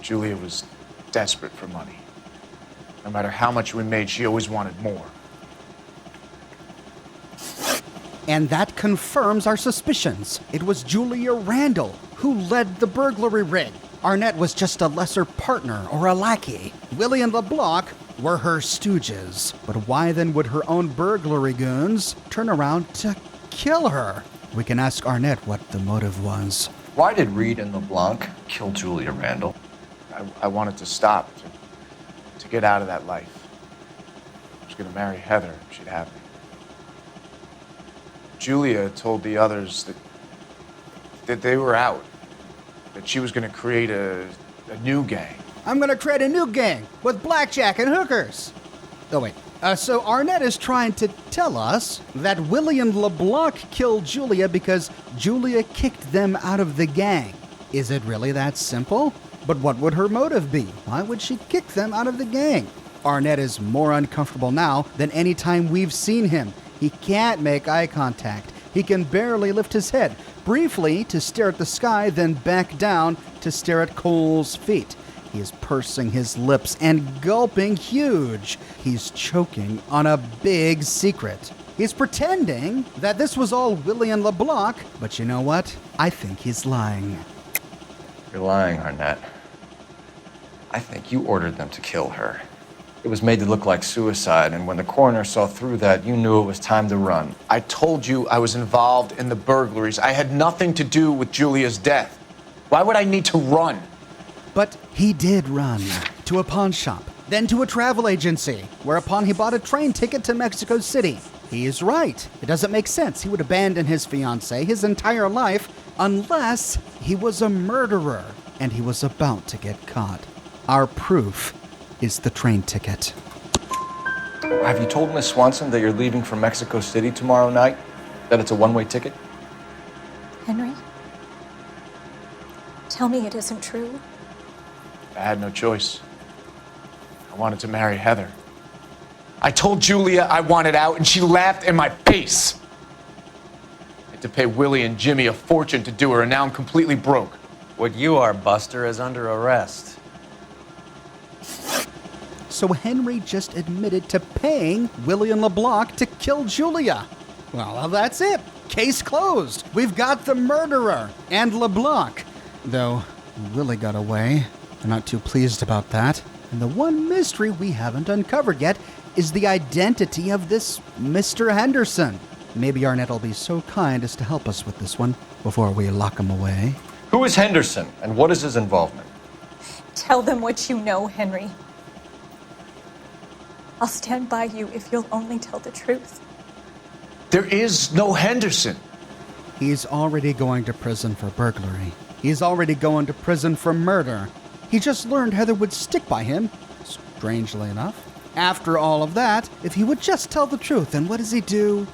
Julia was desperate for money. No matter how much we made, she always wanted more. And that confirms our suspicions. It was Julia Randall who led the burglary ring. Arnett was just a lesser partner or a lackey. Willie and LeBlanc were her stooges. But why then would her own burglary goons turn around to kill her? We can ask Arnett what the motive was. Why did Reed and LeBlanc kill Julia Randall? I wanted to stop, to get out of that life. I was going to marry Heather if she'd have me. Julia told the others that they were out, that she was going to create a new gang. I'm going to create a new gang with blackjack and hookers. Oh, wait. So Arnett is trying to tell us that Willie and LeBlanc killed Julia because Julia kicked them out of the gang. Is it really that simple? But what would her motive be? Why would she kick them out of the gang? Arnett is more uncomfortable now than any time we've seen him. He can't make eye contact. He can barely lift his head, briefly to stare at the sky, then back down to stare at Cole's feet. He is pursing his lips and gulping huge. He's choking on a big secret. He's pretending that this was all Willie and LeBlanc, but you know what? I think he's lying. You're lying, Arnett. I think you ordered them to kill her. It was made to look like suicide, and when the coroner saw through that, you knew it was time to run. I told you I was involved in the burglaries. I had nothing to do with Julia's death. Why would I need to run? But he did run to a pawn shop, then to a travel agency, whereupon he bought a train ticket to Mexico City. He is right. It doesn't make sense. He would abandon his fiancée his entire life unless he was a murderer and he was about to get caught. Our proof is the train ticket. Have you told Miss Swanson that you're leaving for Mexico City tomorrow night? That it's a one-way ticket? Henry? Tell me it isn't true. I had no choice. I wanted to marry Heather. I told Julia I wanted out, and she laughed in my face. I had to pay Willie and Jimmy a fortune to do her, and now I'm completely broke. What you are, Buster, is under arrest. So Henry just admitted to paying Willie and LeBlanc to kill Julia. Well, that's it. Case closed. We've got the murderer and LeBlanc. Though Willie got away. I'm not too pleased about that. And the one mystery we haven't uncovered yet is the identity of this Mr. Henderson. Maybe Arnett will be so kind as to help us with this one before we lock him away. Who is Henderson, and what is his involvement? Tell them what you know, Henry. I'll stand by you if you'll only tell the truth. There is no Henderson. He's already going to prison for burglary. He's already going to prison for murder. He just learned Heather would stick by him, strangely enough. After all of that, if he would just tell the truth, then what does he do?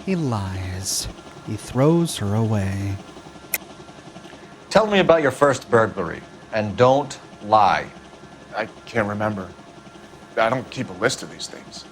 He lies. He throws her away. Tell me about your first burglary, and don't lie. I can't remember. I don't keep a list of these things.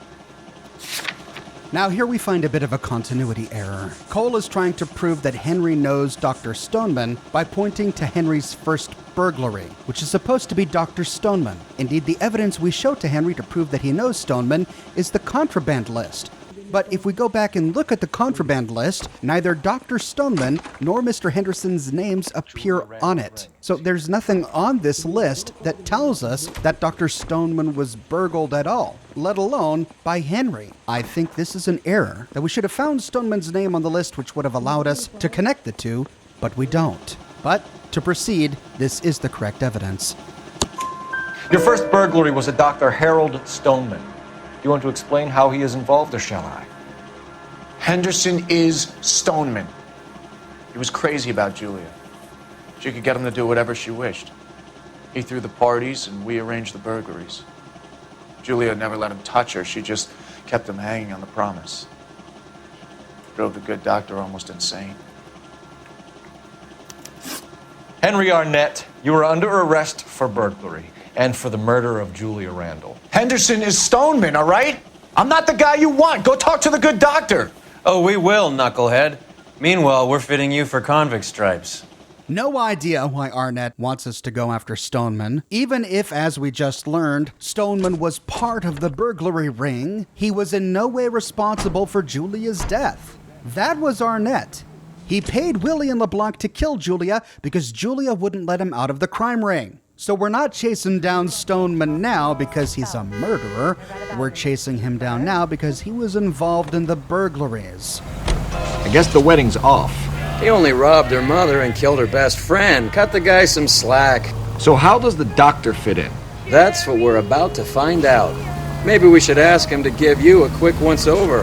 Now here we find a bit of a continuity error. Cole is trying to prove that Henry knows Dr. Stoneman by pointing to Henry's first burglary, which is supposed to be Dr. Stoneman. Indeed, the evidence we show to Henry to prove that he knows Stoneman is the contraband list. But if we go back and look at the contraband list, neither Dr. Stoneman nor Mr. Henderson's names appear on it. So there's nothing on this list that tells us that Dr. Stoneman was burgled at all, let alone by Henry. I think this is an error, that we should have found Stoneman's name on the list, which would have allowed us to connect the two, but we don't. But to proceed, this is the correct evidence. Your first burglary was a Dr. Harold Stoneman. You want to explain how he is involved, or shall I? Henderson is Stoneman. He was crazy about Julia. She could get him to do whatever she wished. He threw the parties, and we arranged the burglaries. Julia never let him touch her. She just kept him hanging on the promise. Drove the good doctor almost insane. Henry Arnett, you are under arrest for burglary and for the murder of Julia Randall. Henderson is Stoneman, all right? I'm not the guy you want. Go talk to the good doctor. Oh, we will, knucklehead. Meanwhile, we're fitting you for convict stripes. No idea why Arnett wants us to go after Stoneman. Even if, as we just learned, Stoneman was part of the burglary ring, he was in no way responsible for Julia's death. That was Arnett. He paid Willie and LeBlanc to kill Julia because Julia wouldn't let him out of the crime ring. So we're not chasing down Stoneman now because he's a murderer. We're chasing him down now because he was involved in the burglaries. I guess the wedding's off. He only robbed her mother and killed her best friend. Cut the guy some slack. So how does the doctor fit in? That's what we're about to find out. Maybe we should ask him to give you a quick once-over.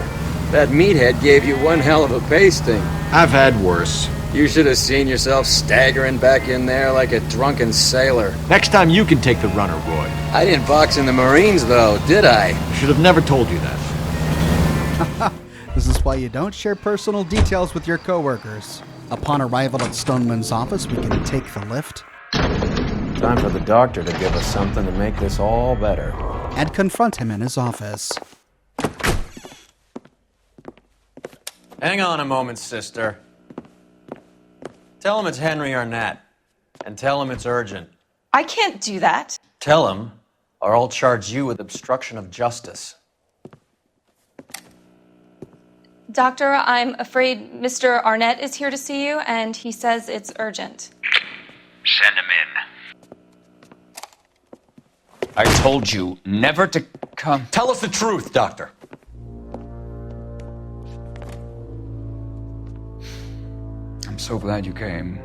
That meathead gave you one hell of a pasting. I've had worse. You should have seen yourself staggering back in there like a drunken sailor. Next time you can take the runner, Roy. I didn't box in the Marines, though, did I? Should have never told you that. This is why you don't share personal details with your coworkers. Upon arrival at Stoneman's office, we can take the lift. Time for the doctor to give us something to make this all better. And confront him in his office. Hang on a moment, sister. Tell him it's Henry Arnett, and tell him it's urgent. I can't do that. Tell him, or I'll charge you with obstruction of justice. Doctor, I'm afraid Mr. Arnett is here to see you, and he says it's urgent. Send him in. I told you never to come. Tell us the truth, Doctor. I'm so glad you came.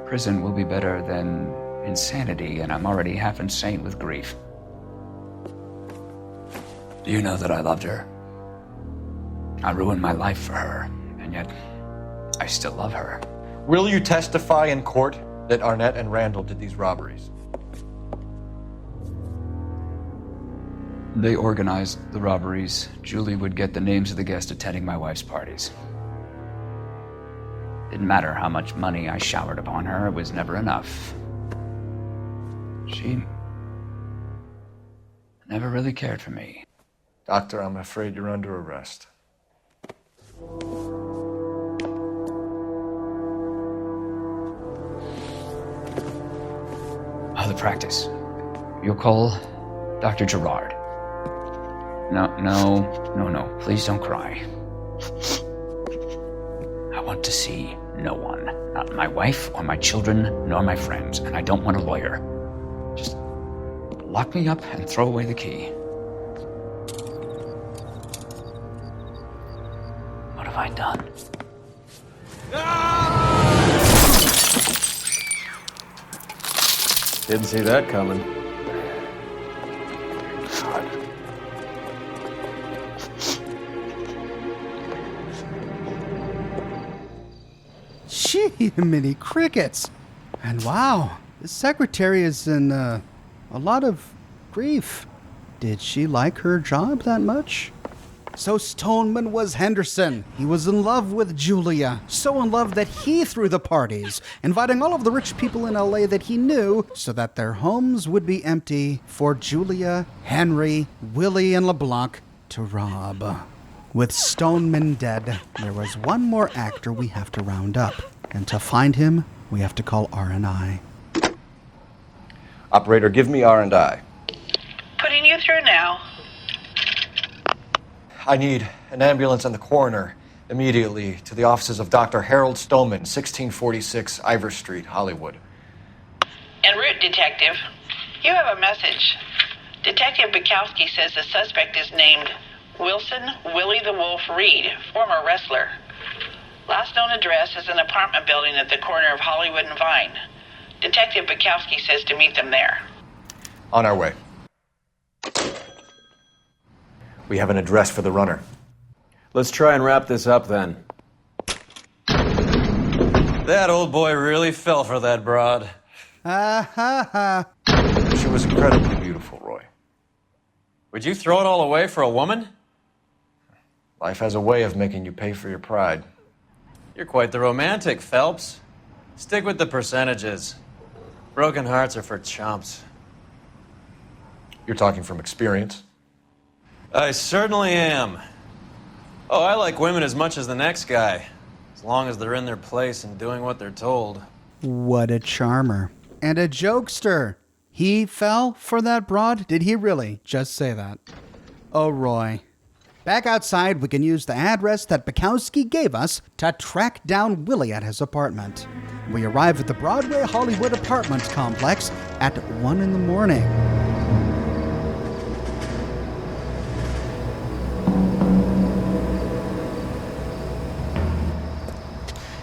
Prison will be better than insanity, and I'm already half insane with grief. Do you know that I loved her? I ruined my life for her, and yet I still love her. Will you testify in court that Arnett and Randall did these robberies? They organized the robberies. Julie would get the names of the guests attending my wife's parties. Didn't matter how much money I showered upon her, it was never enough. She never really cared for me. Doctor, I'm afraid you're under arrest. Oh, the practice. You'll call Dr. Gerard. No. Please don't cry. I want to see no one. Not my wife or my children, nor my friends. And I don't want a lawyer. Just lock me up and throw away the key. What have I done? Didn't see that coming. Gee, mini crickets. And wow, the secretary is in a lot of grief. Did she like her job that much? So Stoneman was Henderson. He was in love with Julia. So in love that he threw the parties, inviting all of the rich people in LA that he knew so that their homes would be empty for Julia, Henry, Willie, and LeBlanc to rob. With Stoneman dead, there was one more actor we have to round up. And to find him, we have to call R&I. Operator, give me R&I. Putting you through now. I need an ambulance and the coroner immediately to the offices of Dr. Harold Stoneman, 1646 Ivor Street, Hollywood. En route, Detective. You have a message. Detective Bukowski says the suspect is named Wilson Willie the Wolf Reed, former wrestler. Last known address is an apartment building at the corner of Hollywood and Vine. Detective Bukowski says to meet them there. On our way. We have an address for the runner. Let's try and wrap this up then. That old boy really fell for that broad. She was incredibly beautiful, Roy. Would you throw it all away for a woman? Life has a way of making you pay for your pride. You're quite the romantic, Phelps. Stick with the percentages. Broken hearts are for chumps. You're talking from experience. I certainly am. Oh, I like women as much as the next guy, as long as they're in their place and doing what they're told. What a charmer. And a jokester. He fell for that broad? Did he really just say that? Oh, Roy. Back outside, we can use the address that Bukowski gave us to track down Willie at his apartment. We arrive at the Broadway Hollywood apartment complex at 1 in the morning.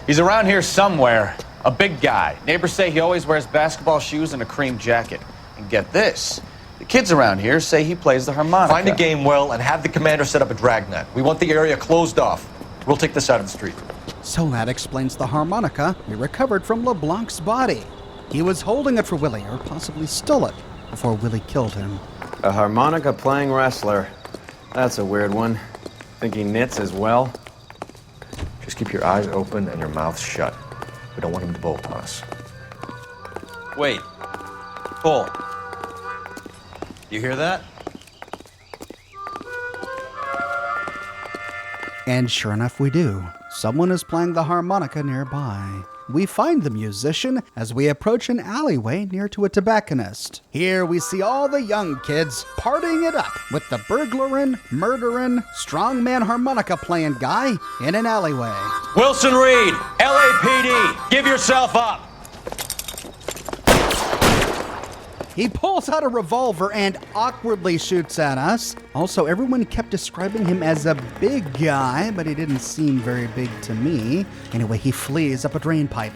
He's around here somewhere. A big guy. Neighbors say he always wears basketball shoes and a cream jacket. And get this, the kids around here say he plays the harmonica. Find a game well and have the commander set up a dragnet. We want the area closed off. We'll take this out of the street. So that explains the harmonica we recovered from LeBlanc's body. He was holding it for Willie, or possibly stole it, before Willie killed him. A harmonica playing wrestler. That's a weird one. Think he knits as well? Just keep your eyes open and your mouth shut. We don't want him to bolt on us. Wait. Pull. You hear that? And sure enough, we do. Someone is playing the harmonica nearby. We find the musician as we approach an alleyway near to a tobacconist. Here we see all the young kids partying it up with the burglaring, murdering, strongman harmonica playing guy in an alleyway. Wilson Reed, LAPD, give yourself up! He pulls out a revolver and awkwardly shoots at us. Also, everyone kept describing him as a big guy, but he didn't seem very big to me. Anyway, he flees up a drain pipe.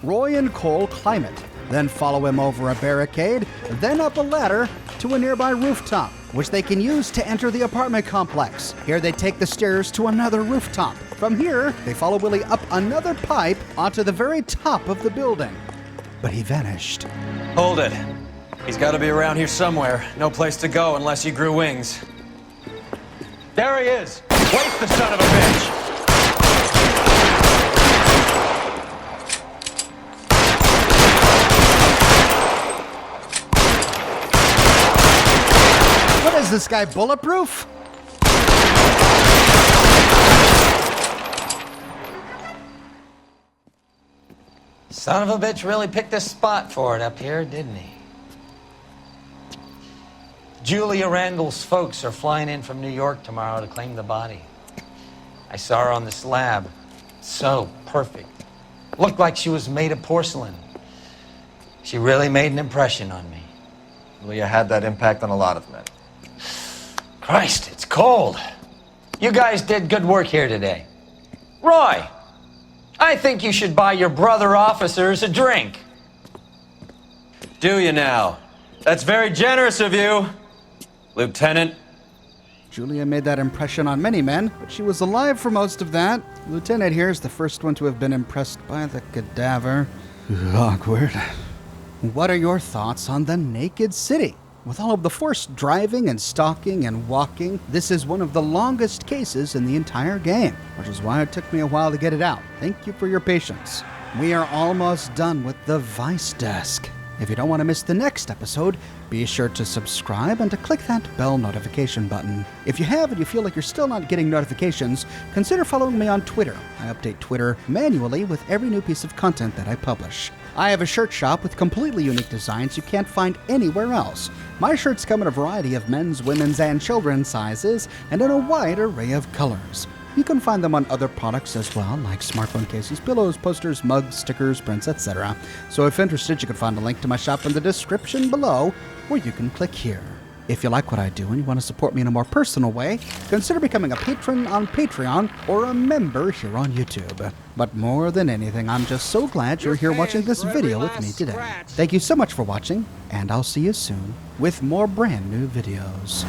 Roy and Cole climb it, then follow him over a barricade, then up a ladder to a nearby rooftop, which they can use to enter the apartment complex. Here they take the stairs to another rooftop. From here, they follow Willie up another pipe onto the very top of the building. But he vanished. Hold it. He's got to be around here somewhere. No place to go unless he grew wings. There he is! Waste the son of a bitch! What is this guy, bulletproof? Son of a bitch really picked a spot for it up here, didn't he? Julia Randall's folks are flying in from New York tomorrow to claim the body. I saw her on the slab. So perfect. Looked like she was made of porcelain. She really made an impression on me. Leah had that impact on a lot of men. Christ, it's cold. You guys did good work here today. Roy, I think you should buy your brother officers a drink. Do you now? That's very generous of you, Lieutenant. Julia made that impression on many men, but she was alive for most of that. Lieutenant here is the first one to have been impressed by the cadaver. Awkward. What are your thoughts on the Naked City? With all of the forced driving and stalking and walking, this is one of the longest cases in the entire game, which is why it took me a while to get it out. Thank you for your patience. We are almost done with the Vice Desk. If you don't want to miss the next episode, be sure to subscribe and to click that bell notification button. If you have and you feel like you're still not getting notifications, consider following me on Twitter. I update Twitter manually with every new piece of content that I publish. I have a shirt shop with completely unique designs you can't find anywhere else. My shirts come in a variety of men's, women's, and children's sizes, and in a wide array of colors. You can find them on other products as well, like smartphone cases, pillows, posters, mugs, stickers, prints, etc. So if interested, you can find a link to my shop in the description below, where you can click here. If you like what I do and you want to support me in a more personal way, consider becoming a patron on Patreon or a member here on YouTube. But more than anything, I'm just so glad you're here watching this video with me today. Thank you so much for watching, and I'll see you soon with more brand new videos.